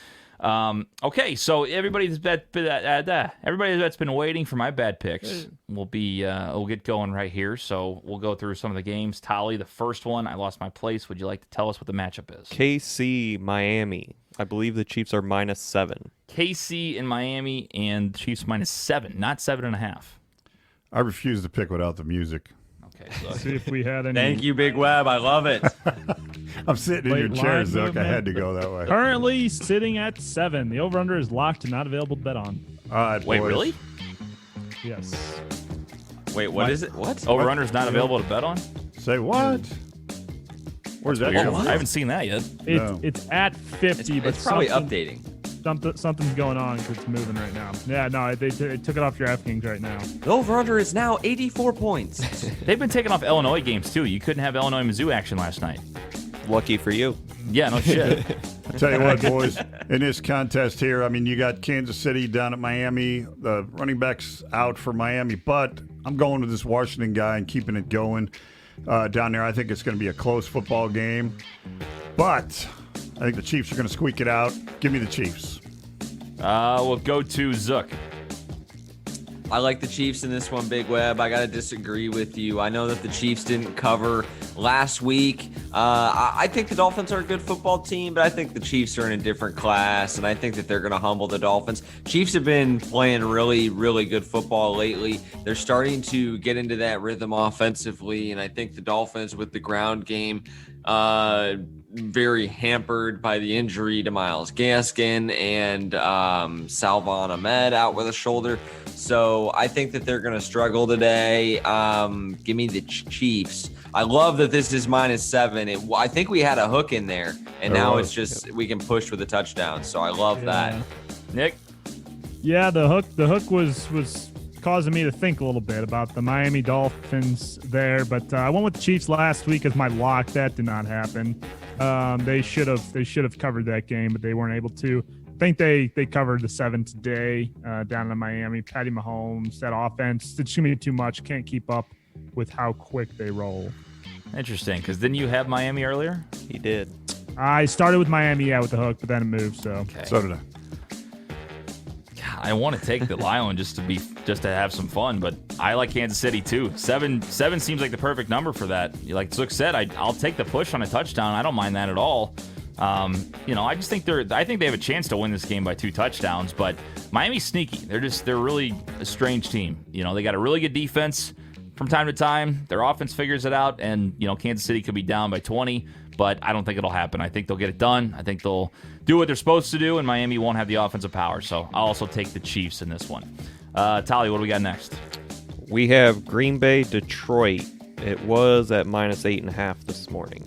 Okay, so everybody that's been waiting for my bad picks will get going right here. So we'll go through some of the games. Tolly, the first one, I lost my place. Would you like to tell us what the matchup is? KC, Miami. I believe the Chiefs are -7. KC in Miami and Chiefs -7, not 7.5. I refuse to pick without the music. Okay, so See if we had any. Thank you, Big Web. I love it. I'm sitting in Late your chair, line Zook. I movement. had to go that way. Currently sitting at 7. The over/under is locked and not available to bet on. All right, wait, boys. really? Yes. Wait, what is it? What? Over under's not available to bet on? Say what? Where's that Weird. coming I haven't seen that yet. No. It's at 50, but It's probably something- updating. Something's going on because it's moving right now. Yeah, no, they took it off DraftKings right now. The over/under is now 84 points. They've been taking off Illinois games too. You couldn't have Illinois Mizzou action last night. Lucky for you. Yeah, no shit. Tell you what, boys, in this contest here, I mean, you got Kansas City down at Miami. The running back's out for Miami, but I'm going with this Washington guy and keeping it going down there. I think it's going to be a close football game, but I think the Chiefs are going to squeak it out. Give me the Chiefs. We'll go to Zook. I like the Chiefs in this one, Big Web. I got to disagree with you. I know that the Chiefs didn't cover last week. I think the Dolphins are a good football team, but I think the Chiefs are in a different class, and I think that they're going to humble the Dolphins. Chiefs have been playing really, really good football lately. They're starting to get into that rhythm offensively, and I think the Dolphins with the ground game very hampered by the injury to Myles Gaskin and Salvon Ahmed out with a shoulder. So I think that they're going to struggle today. Give me the Chiefs. I love that this is -7. I think we had a hook in there, and There now was. it's just we can push with a touchdown. So I love that. Nick? Yeah, the hook was causing me to think a little bit about the Miami Dolphins there, but I went with the Chiefs last week as my lock. That did not happen. They should have covered that game, but they weren't able to. I think they covered the 7 today down in Miami. Patty Mahomes, that offense, it's gonna be too much. Can't keep up with how quick they roll. Interesting, because didn't you have Miami earlier? He did. I started with Miami, with the hook, but then it moved. So Okay. So did I. God, I want to take the Lion just to have some fun, but I like Kansas City too. Seven seems like the perfect number for that. Like Zook said, I'll take the push on a touchdown. I don't mind that at all. I just think I think they have a chance to win this game by 2 touchdowns, but Miami's sneaky. They're really a strange team. They got a really good defense from time to time. Their offense figures it out, and Kansas City could be down by 20, but I don't think it'll happen. I think they'll get it done. I think they'll do what they're supposed to do, and Miami won't have the offensive power. So I'll also take the Chiefs in this one. Tolly, what do we got next? We have Green Bay, Detroit. It was at -8.5 this morning.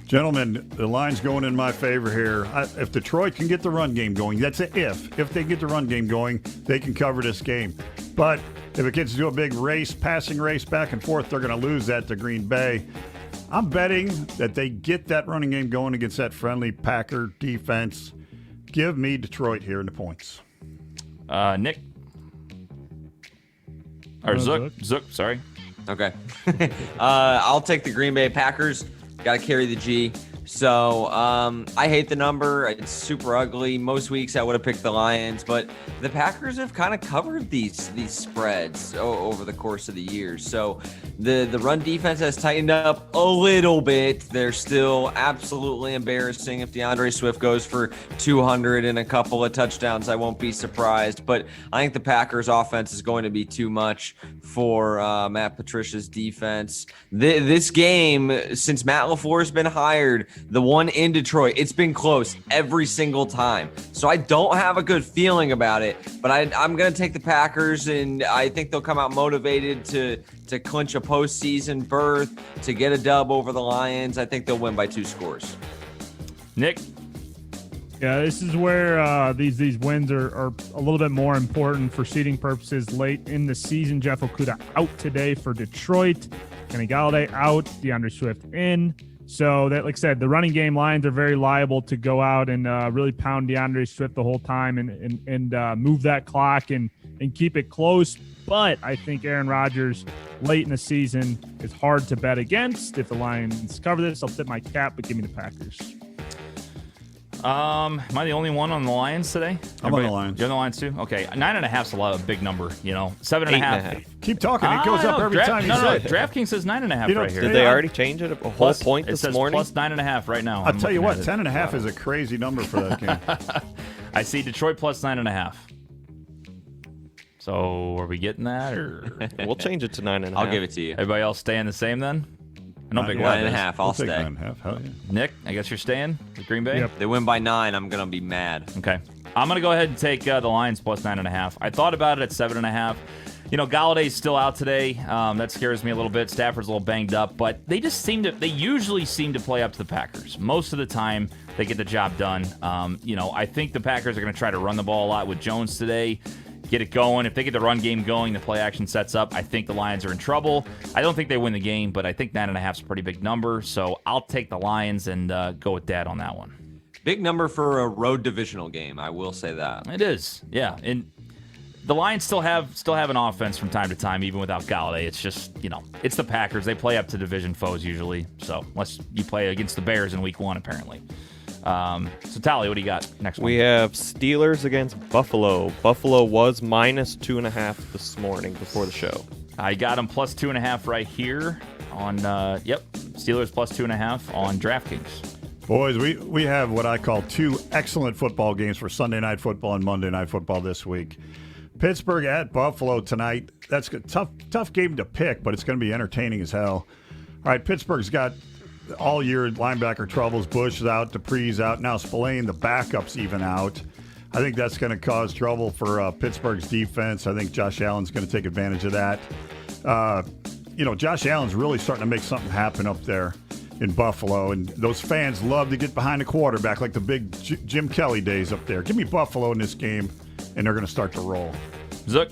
Gentlemen, the line's going in my favor here. If Detroit can get the run game going, that's an if. If they get the run game going, they can cover this game. But if it gets to a big passing race back and forth, they're going to lose that to Green Bay. I'm betting that they get that running game going against that friendly Packer defense. Give me Detroit here in the points. Nick? Or Zook. Zook, sorry. Okay. I'll take the Green Bay Packers. Got to carry the G. So I hate the number. It's super ugly. Most weeks I would have picked the Lions, but the Packers have kind of covered these spreads over the course of the years. So the run defense has tightened up a little bit. They're still absolutely embarrassing. If DeAndre Swift goes for 200 and a couple of touchdowns, I won't be surprised. But I think the Packers offense is going to be too much for Matt Patricia's defense. This game, since Matt LaFleur has been hired, The one in Detroit, it's been close every single time. So I don't have a good feeling about it, but I'm going to take the Packers, and I think they'll come out motivated to clinch a postseason berth, to get a dub over the Lions. I think they'll win by 2 scores. Nick? Yeah, this is where these wins are a little bit more important for seeding purposes late in the season. Jeff Okudah out today for Detroit. Kenny Galladay out. DeAndre Swift in. So that, like I said, the running game Lions are very liable to go out and really pound DeAndre Swift the whole time and move that clock and keep it close. But I think Aaron Rodgers late in the season is hard to bet against. If the Lions cover this, I'll tip my cap, but give me the Packers. Am I the only one on the Lions today? I'm on the Lions. You're on the Lions too? Okay. 9.5 is a big number, 7.5. Keep talking. It goes up every time you say it. DraftKings says 9.5 right here. Did they already change it a whole point it this says morning? Plus 9.5 right now. I'll tell you what, 10.5 is a crazy number for that game. I see Detroit plus 9.5. So are we getting that, or We'll change it to 9.5. I'll give it to you. everybody else staying the same then? I know Big Yeah, Web 9.5. is. I'll take stay. 9.5. Hell yeah. Nick, I guess you're staying with Green Bay? Yep. They win by 9. I'm going to be mad. Okay. I'm going to go ahead and take the Lions plus 9.5. I thought about it at 7.5. Galladay's still out today. That scares me a little bit. Stafford's a little banged up, but they usually seem to play up to the Packers. Most of the time, they get the job done. I think the Packers are going to try to run the ball a lot with Jones today. Get it going. If they get the run game going, the play action sets up. I think the Lions are in trouble. I don't think they win the game, but I think 9.5 is a pretty big number. So I'll take the Lions and go with Dad on that one. Big number for a road divisional game. I will say that. It is, yeah. And the Lions still have an offense from time to time, even without Galladay. It's just, it's the Packers. They play up to division foes usually. So unless you play against the Bears in week 1, apparently. So Tally, what do you got next one? We have Steelers against Buffalo. Buffalo was minus 2.5 this morning before the show. I got them plus 2.5 right here on, Steelers plus 2.5 on DraftKings. Boys, we have what I call 2 excellent football games for Sunday Night Football and Monday Night Football this week. Pittsburgh at Buffalo tonight. That's a tough game to pick, but it's going to be entertaining as hell. All right, Pittsburgh's got all year linebacker troubles. Bush is out, Dupree's out. Now Spillane, the backup's even out. I think that's going to cause trouble for Pittsburgh's defense. I think Josh Allen's going to take advantage of that. Josh Allen's really starting to make something happen up there in Buffalo, and those fans love to get behind the quarterback like the big Jim Kelly days up there. Give me Buffalo in this game, and they're going to start to roll. Zook?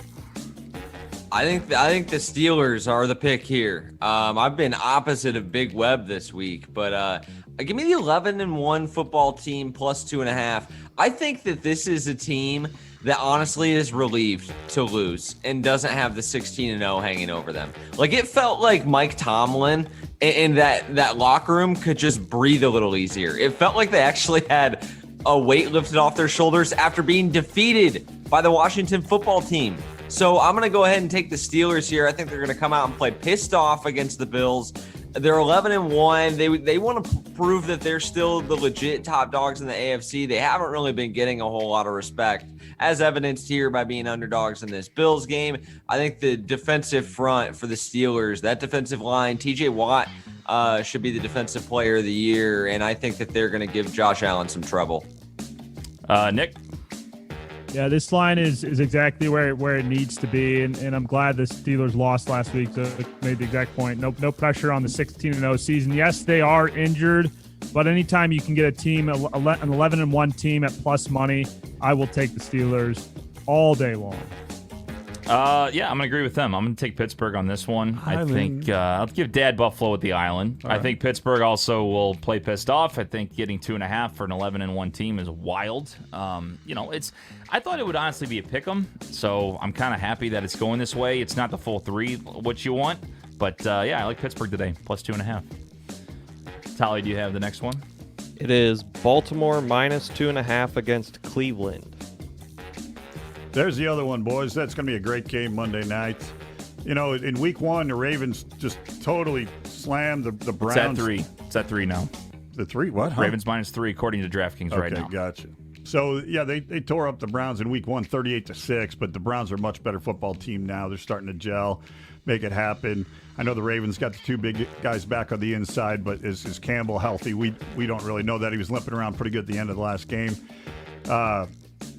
I think the Steelers are the pick here. I've been opposite of Big Web this week, but give me the 11-1 football team plus 2.5. I think that this is a team that honestly is relieved to lose and doesn't have the 16-0 hanging over them. Like, it felt like Mike Tomlin in that locker room could just breathe a little easier. It felt like they actually had a weight lifted off their shoulders after being defeated by the Washington football team. So I'm going to go ahead and take the Steelers here. I think they're going to come out and play pissed off against the Bills. They're 11-1. They want to prove that they're still the legit top dogs in the AFC. They haven't really been getting a whole lot of respect, as evidenced here by being underdogs in this Bills game. I think the defensive front for the Steelers, that defensive line, TJ Watt should be the defensive player of the year, and I think that they're going to give Josh Allen some trouble. Nick? Yeah, this line is exactly where it needs to be, and I'm glad the Steelers lost last week. So it made the exact point. No pressure on the 16-0 season. Yes, they are injured, but anytime you can get a team, an 11-1 team at plus money, I will take the Steelers all day long. I'm going to agree with them. I'm going to take Pittsburgh on this one. I think I'll give Dad Buffalo at the Island. I think Pittsburgh also will play pissed off. I think getting 2.5 for an 11-1 team is wild. I thought it would honestly be a pick 'em, so I'm kind of happy that it's going this way. It's not the full 3, what you want, but I like Pittsburgh today, plus 2.5. Tally, do you have the next one? It is Baltimore minus 2.5 against Cleveland. There's the other one, boys. That's going to be a great game Monday night. In week 1, the Ravens just totally slammed the Browns. It's at 3 now. The 3? What? Huh? Ravens minus 3 according to DraftKings right now. Okay, gotcha. So, yeah, they tore up the Browns in week 1, 38-6, but the Browns are a much better football team now. They're starting to gel, make it happen. I know the Ravens got the 2 big guys back on the inside, but is Campbell healthy? We don't really know that. He was limping around pretty good at the end of the last game.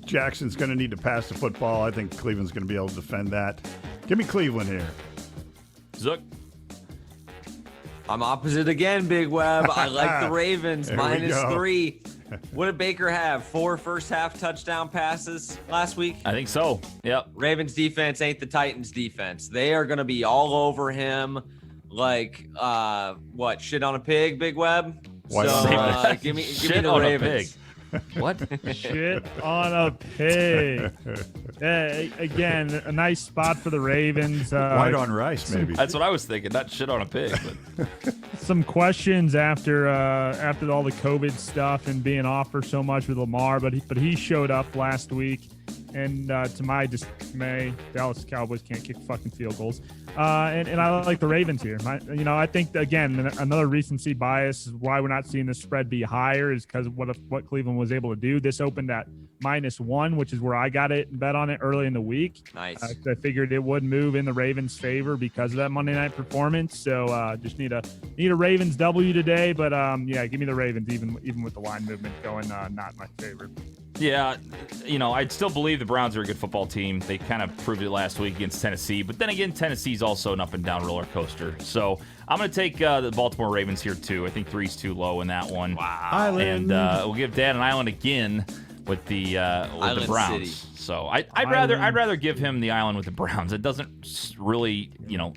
Jackson's going to need to pass the football. I think Cleveland's going to be able to defend that. Give me Cleveland here. Zook. I'm opposite again, Big Web. I like the Ravens, There we minus go. 3. What did Baker have? 4 first-half touchdown passes last week? I think so. Yep. Ravens defense ain't the Titans defense. They are going to be all over him like, shit on a pig, Big Web? Why So not? give me Shit the on Ravens. a pig. What? Shit on a pig. Again, a nice spot for the Ravens. White on rice, maybe. That's what I was thinking. Not shit on a pig. But Some questions after all the COVID stuff and being off for so much with Lamar, but he showed up last week, and to my dismay, Dallas Cowboys can't kick fucking field goals. And I like the Ravens here. I think again another recency bias is why we're not seeing the spread be higher is because of what Cleveland was able to do. This opened at -1, which is where I got it and bet on it early in the week. Nice. I figured it would move in the Ravens' favor because of that Monday night performance. So just need a Ravens W today. But give me the Ravens even with the line movement going not in my favor. yeah, I'd still believe the Browns are a good football team. They kind of proved it last week against Tennessee. But then again, Tennessee's also an up and down roller coaster. So I'm going to take the Baltimore Ravens here too. I think 3's too low in that one. Wow. Island. And we'll give Dad an island again with the Island Browns. City. So I'd rather give him the island with the Browns. It doesn't really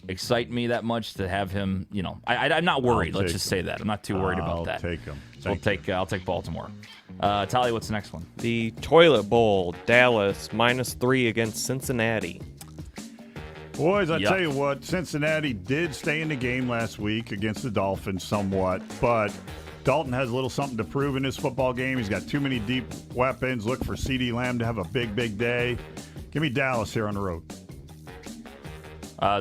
excite me that much to have him. I'm not worried. I'll Let's take just say that I'm not too worried about I'll that. take him. So I'll take Baltimore. Tally, what's the next one? The Toilet Bowl, Dallas, -3 against Cincinnati. Boys, I Yuck. tell you what, Cincinnati did stay in the game last week against the Dolphins somewhat, but Dalton has a little something to prove in this football game. He's got too many deep weapons. Look for CeeDee Lamb to have a big, big day. Give me Dallas here on the road.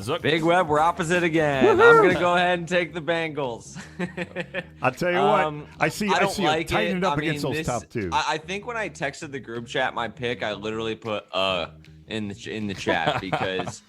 Zook. Big Web, we're opposite again. I'm going to go ahead and take the Bengals. I'll tell you what, I see don't you like tightening it up I mean, against those top two. I think when I texted the group chat my pick, I literally put in the chat because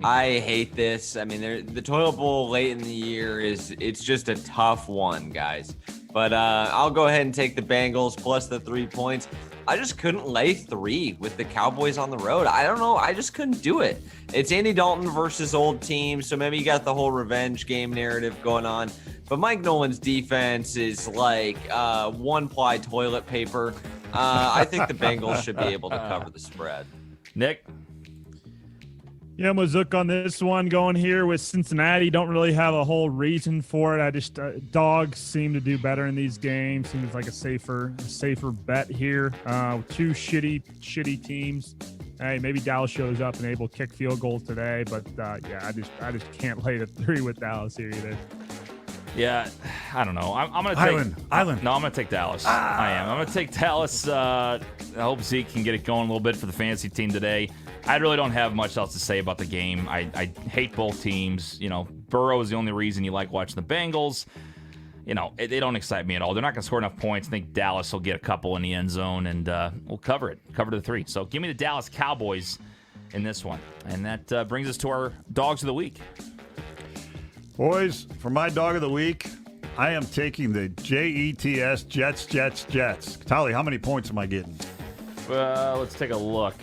I hate this. I mean, the Toilet Bowl late in the year it's just a tough one, guys. But I'll go ahead and take the Bengals plus the 3 points. I just couldn't lay 3 with the Cowboys on the road. I don't know. I just couldn't do it. It's Andy Dalton versus old team, so maybe you got the whole revenge game narrative going on. But Mike Nolan's defense is like one-ply toilet paper. I think the Bengals should be able to cover the spread. Nick. Yeah, I'm with Zook on this one. Going here with Cincinnati. Don't really have a whole reason for it. I just dogs seem to do better in these games. Seems like a safer bet here. 2 shitty teams. Hey, maybe Dallas shows up and able to kick field goals today. But I just can't lay the 3 with Dallas here either. Yeah, I don't know. I'm going to take Island. No, I'm going to take Dallas. I am. I'm going to take Dallas. I hope Zeke can get it going a little bit for the fantasy team today. I really don't have much else to say about the game. I hate both teams. Burrow is the only reason you like watching the Bengals. They don't excite me at all. They're not going to score enough points. I think Dallas will get a couple in the end zone, and we'll cover it. Cover to the 3. So give me the Dallas Cowboys in this one. And that brings us to our Dogs of the Week. Boys, for my dog of the week, I am taking the Jets, Jets. Tally, how many points am I getting? Let's take a look.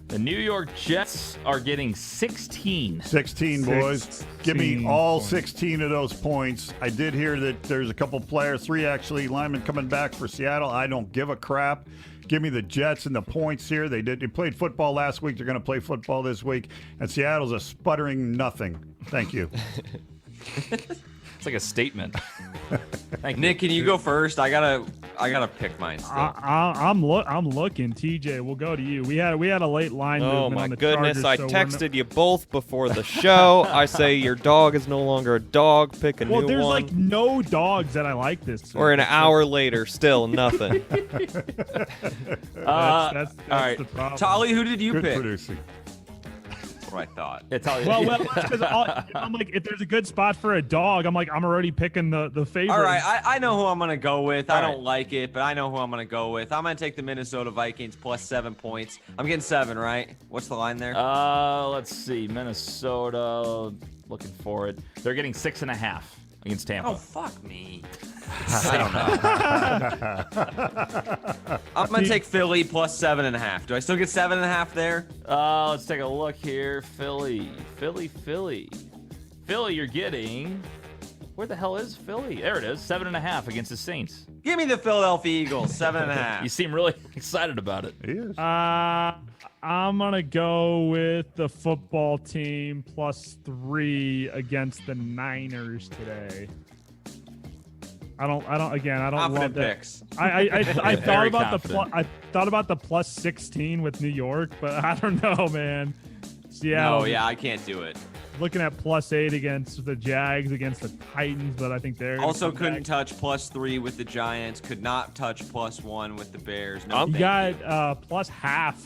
The New York Jets are getting 16. 16, boys. 16 Give me all points. 16 of those points. I did hear that there's a couple players, 3 actually, linemen coming back for Seattle. I don't give a crap. Give me the Jets and the points here. They played football last week. They're going to play football this week. And Seattle's a sputtering nothing. Thank you. It's like a statement. Thank you. Nick, can you go first? I gotta pick mine still. I'm looking. TJ, we'll go to you. We had a late line Oh movement my on the goodness, Chargers, I so we're texted you both before the show. I say your dog is no longer a dog. Pick a Well, new there's one. like no dogs that I like this. Or an week. hour later, still nothing. That's all right. the problem. Tolly, who did you Good pick? producing. what I thought. It's all, Well, that's because I'm like, if there's a good spot for a dog, I'm already picking the favorite. All right, I know who I'm going to go with. I All don't like it, but I know who I'm going to go with. I'm going to take the Minnesota Vikings plus 7 points. I'm getting 7, right? What's the line there? let's see. Minnesota, looking for it. They're getting 6.5 against Tampa. Oh, fuck me. I don't know. I'm going to take Philly plus 7.5. Do I still get 7.5 there? Let's take a look here. Philly, you're getting. Where the hell is Philly? There it is. 7.5 against the Saints. Give me the Philadelphia Eagles, 7.5. You seem really excited about it. He is. I'm gonna go with the football team plus 3 against the Niners today. I don't Confident love that. picks. I thought Very about confident. I thought about the plus 16 with New York, but I don't know, man. Seattle. No, yeah, I can't do it. Looking at plus 8 against the Jags, against the Titans, but I think they're gonna Also come couldn't back. touch plus 3 with the Giants. Could not touch plus 1 with the Bears. No, I'm- You thank got plus half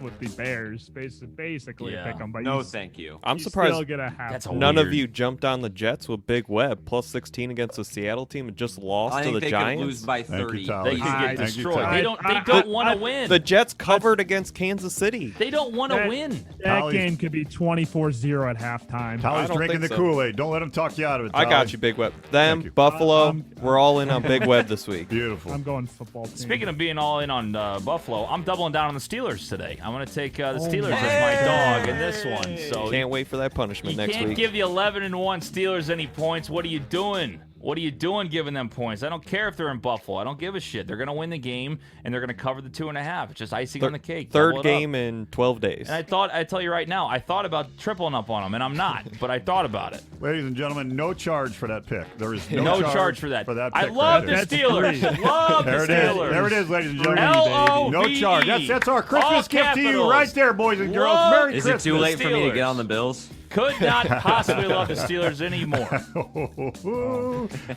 with the Bears, basically Yeah. pick them. But No, you thank you. I'm you surprised still get a half. That's a point. none of weird. you jumped on the Jets with Big Web plus 16 against the Seattle team and just lost I to think the they Giants. could lose by Thank you, 30. Tyler. They could I- get Thank you, destroyed. Tyler. They don't I- want I- to win. The Jets covered against Kansas City. They don't want to That- win. That Tyler's- game could be 24-0 at halftime. Tyler's don't drinking the think so. Kool-Aid. Don't let him talk you out of it. I Tyler. got you, Big Web. Them, Thank you. Buffalo, we're all in on Big Web this week. Beautiful. I'm going football team. Speaking of being all in on Buffalo, I'm doubling down on the Steelers today. I'm going to take the Oh Steelers my as my God. dog in this one. So Can't wait for that punishment you next can't week. give the 11-1 Steelers any points. What are you doing? What are you doing giving them points? I don't care if they're in Buffalo. I don't give a shit. They're going to win the game, and they're going to cover the 2.5. It's just icing on the cake. Double Third it up. game in 12 days. And I tell you right now, I thought about tripling up on them, and I'm not, but I thought about it. Ladies and gentlemen, no charge for that pick. There is No charge for that. I pick love right the there. That's Steelers. free. Love There the it is. Steelers. There it is, ladies and gentlemen. L-O-V-E. No charge. That's our Christmas All gift to you capitals. right there, boys and girls. Love Merry Is Christmas. it too late for me to Steelers. get on the Bills? Could not possibly love the Steelers anymore.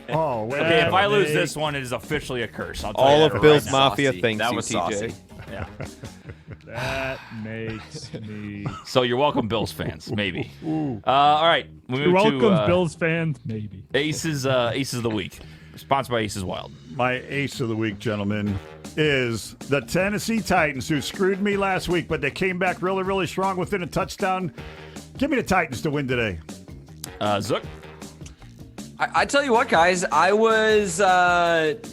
Oh, wait. Okay, if I lose Nick. this one, it is officially a curse. I'll tell All you of that Bill's right now. Mafia Saucy. thanks That you, was TJ. saucy. Yeah. That makes me. So you're welcome, Bills fans. Maybe. All right. We You're move welcome, to Bills fans. Maybe. Aces of the week. Sponsored by Aces Wild. My ace of the week, gentlemen, is the Tennessee Titans, who screwed me last week, but they came back really, really strong within a touchdown. Give me the Titans to win today. Zook. I tell you what, guys, I was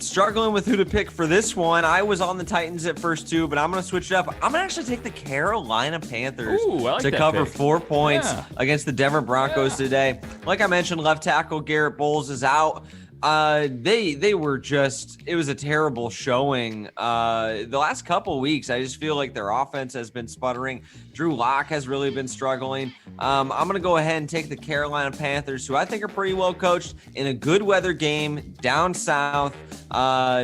struggling with who to pick for this one. I was on the Titans at first too, but I'm going to switch it up. I'm going to actually take the Carolina Panthers Ooh, I like to that cover pick. 4 points Yeah. against the Denver Broncos today. Like I mentioned, left tackle Garrett Bowles is out. They were just, it was a terrible showing. The last couple weeks, I just feel like their offense has been sputtering. Drew Lock has really been struggling. I'm going to go ahead and take the Carolina Panthers, who I think are pretty well coached, in a good weather game down south.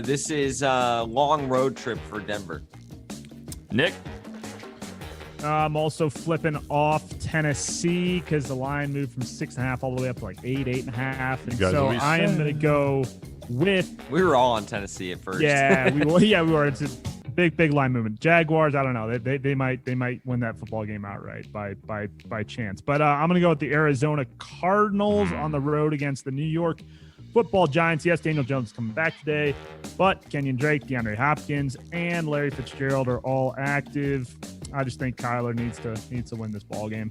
This is a long road trip for Denver. Nick. I'm also flipping off Tennessee because the line moved from 6.5 all the way up to like 8.5. And guys so will be I am going to go with We were all on Tennessee at first. we were. It's a big line movement. Jaguars, I don't know. They might win that football game outright by chance. But I'm gonna go with the Arizona Cardinals on the road against the New York Football Giants. Yes, Daniel Jones is coming back today, but Kenyon Drake, DeAndre Hopkins, and Larry Fitzgerald are all active. I just think Kyler needs to win this ball game.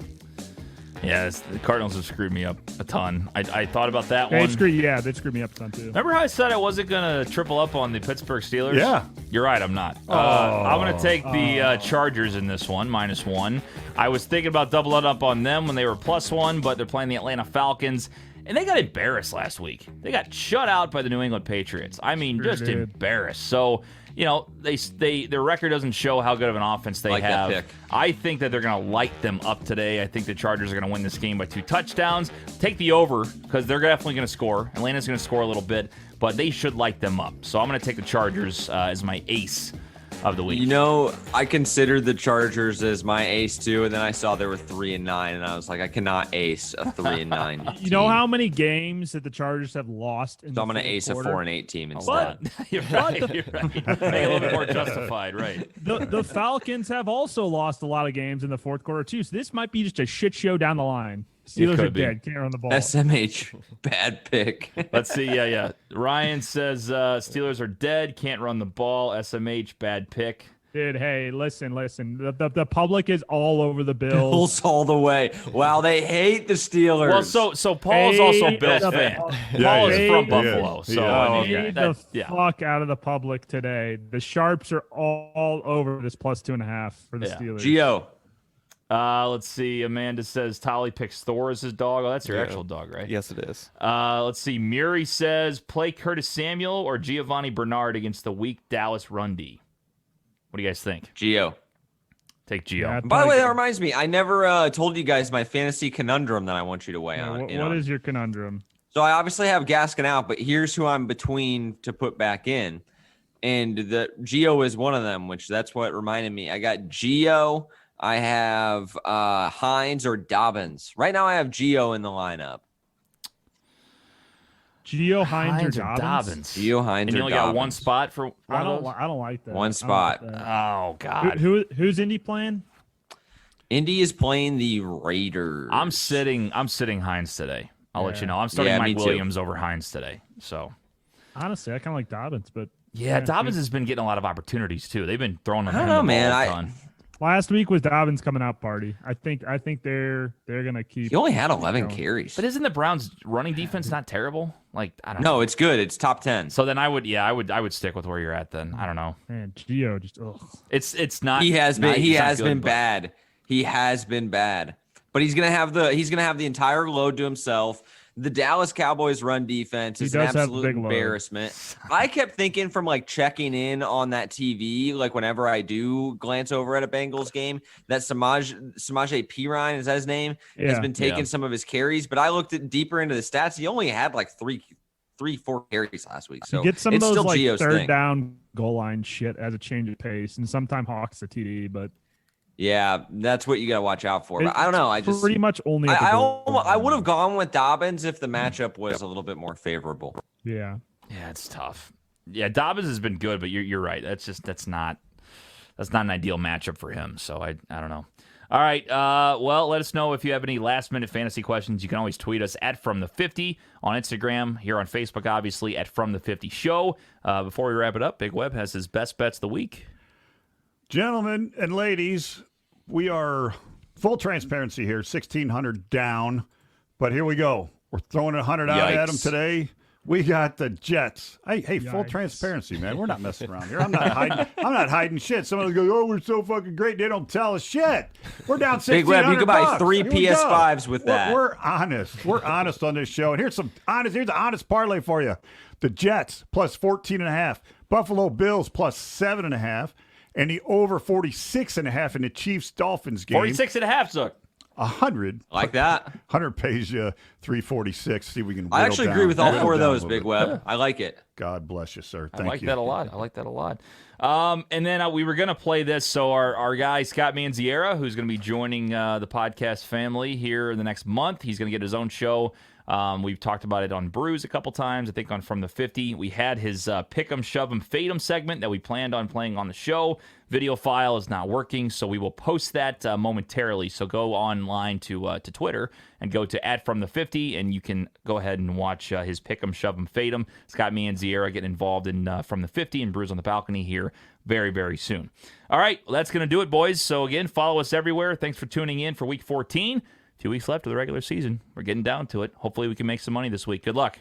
Yeah, the Cardinals have screwed me up a ton. I thought about that They one. screwed me up a ton too. Remember how I said I wasn't going to triple up on the Pittsburgh Steelers? Yeah. You're right, I'm not. I'm going to take the Chargers in this one, -1. I was thinking about doubling up on them when they were +1, but they're playing the Atlanta Falcons, and they got embarrassed last week. They got shut out by the New England Patriots. I mean, Sure just did. embarrassed. So, you know, their record doesn't show how good of an offense they Like that have. pick. I think that they're going to light them up today. I think the Chargers are going to win this game by 2 touchdowns. Take the over because they're definitely going to score. Atlanta's going to score a little bit, but they should light them up. So I'm going to take the Chargers as my ace of the week. You know, I considered the Chargers as my ace too, and then I saw there were 3-9, and I was like, I cannot ace a 3-9. You know how many games that the Chargers have lost in So I'm the gonna fourth ace a quarter? 4-8 team instead. You're right. You're right. Make it a little bit more justified, right? The Falcons have also lost a lot of games in the fourth quarter too, so this might be just a shit show down the line. Steelers could are be. dead, can't run the ball. SMH, bad pick. Let's see. Yeah. Ryan says Steelers are dead. Can't run the ball. SMH, bad pick. Dude, hey, listen. The public is all over the Bills. Bills all the way. Wow, they hate the Steelers. Well, so Paul's also a Hate Bills the fan. Bills. Paul is Hate from the Buffalo, Bills. so Yeah. I mean, Hate that, the yeah. fuck out of the public today. The Sharps are all over this plus 2.5 for the Yeah. Steelers. Gio. Let's see. Amanda says Tolly picks Thor as his dog. Oh, that's your Yeah. actual dog, right? Yes, it is. Let's see. Murray says play Curtis Samuel or Giovanni Bernard against the weak Dallas run D. What do you guys think? Gio. Take Gio. Yeah, By the way, that reminds me, I never told you guys my fantasy conundrum that I want you to weigh on. What is your conundrum? So I obviously have Gaskin out, but here's who I'm between to put back in. And the Gio is one of them, which that's what reminded me. I got Gio. I have Hines or Dobbins. Right now I have Gio in the lineup. Gio Hines, or or Dobbins? Gio Hines And you or only Dobbins. got one spot for one I of don't. those? I don't like that. One I don't spot. like that. Oh God. Who's Indy playing? Indy is playing the Raiders. I'm sitting Hines today. I'll let Yeah. you know. I'm starting Yeah, me Mike too. Williams over Hines today. So Honestly, I kind of like Dobbins, but yeah, Dobbins has been getting a lot of opportunities too. They've been throwing him I don't in know, the man. ball a I- ton. last week was Dobbins coming out party. I think they're gonna keep. He only had 11 No. carries. But isn't the Browns running defense not terrible? Like I don't know. No, it's good. It's top 10. So then I would stick with where you're at then. I don't know. Man, Gio just ugh. It's not. He has been. not- He it's not has good, been but- bad. He has been bad. But he's gonna have the entire load to himself. The Dallas Cowboys run defense He is an does have absolute big load. embarrassment. I kept thinking from like checking in on that TV, like whenever I do glance over at a Bengals game, that Samaje Perine, is that his name, has Yeah. been taking Yeah. some of his carries. But I looked at deeper into the stats. He only had like three, 4 carries last week. So You get some of it's those still like Gio's third thing. down goal line shit as a change of pace, and sometimes Hawks the TD, but Yeah, that's what you got to watch out for. But I don't know. I just pretty much only. at the I goal line. would have gone with Dobbins if the matchup was a little bit more favorable. Yeah. Yeah, it's tough. Yeah, Dobbins has been good, but you're right. That's not an ideal matchup for him. So I don't know. All right. Well, let us know if you have any last minute fantasy questions. You can always tweet us at From the 50 on Instagram, here on Facebook, obviously at From the 50 Show. Before we wrap it up, Big Web has his best bets of the week. Gentlemen and ladies, we are full transparency here, 1,600 down. But here we go. We're throwing 100 out at them Yikes. today. We got the Jets. Hey, full Yikes. transparency, man. We're not messing around here. I'm not hiding shit. Some of them go, oh, we're so fucking great. They don't tell us shit. We're down Big Web, you $1,600. could buy 3 Here we go. PS5s with that. We're honest. We're honest on this show. And here's an honest parlay for you. The Jets plus 14.5. Buffalo Bills plus 7.5. And the over 46.5 in the Chiefs-Dolphins game. 46.5, Zook. 100. Like that. 100 pays you 346. See if we can. I whittle actually down- agree with all whittle 4 of down a those, little Big bit. Web. I like it. God bless you, sir. Thank I like you. that a lot. And then we were going to play this. So our guy, Scott Manziera, who's going to be joining the podcast family here in the next month, he's going to get his own show. We've talked about it on Brews a couple times. I think on From the 50. We had his pick 'em, shove 'em, fade 'em segment that we planned on playing on the show. Video file is not working, so we will post that momentarily. So go online to Twitter and go to @FromThe50, and you can go ahead and watch his pick 'em, shove 'em, fade 'em. Scott Manziera getting involved in From the 50 and Brews on the Balcony here very, very soon. All right, well, that's going to do it, boys. So again, follow us everywhere. Thanks for tuning in for Week 14. 2 weeks left of the regular season. We're getting down to it. Hopefully we can make some money this week. Good luck.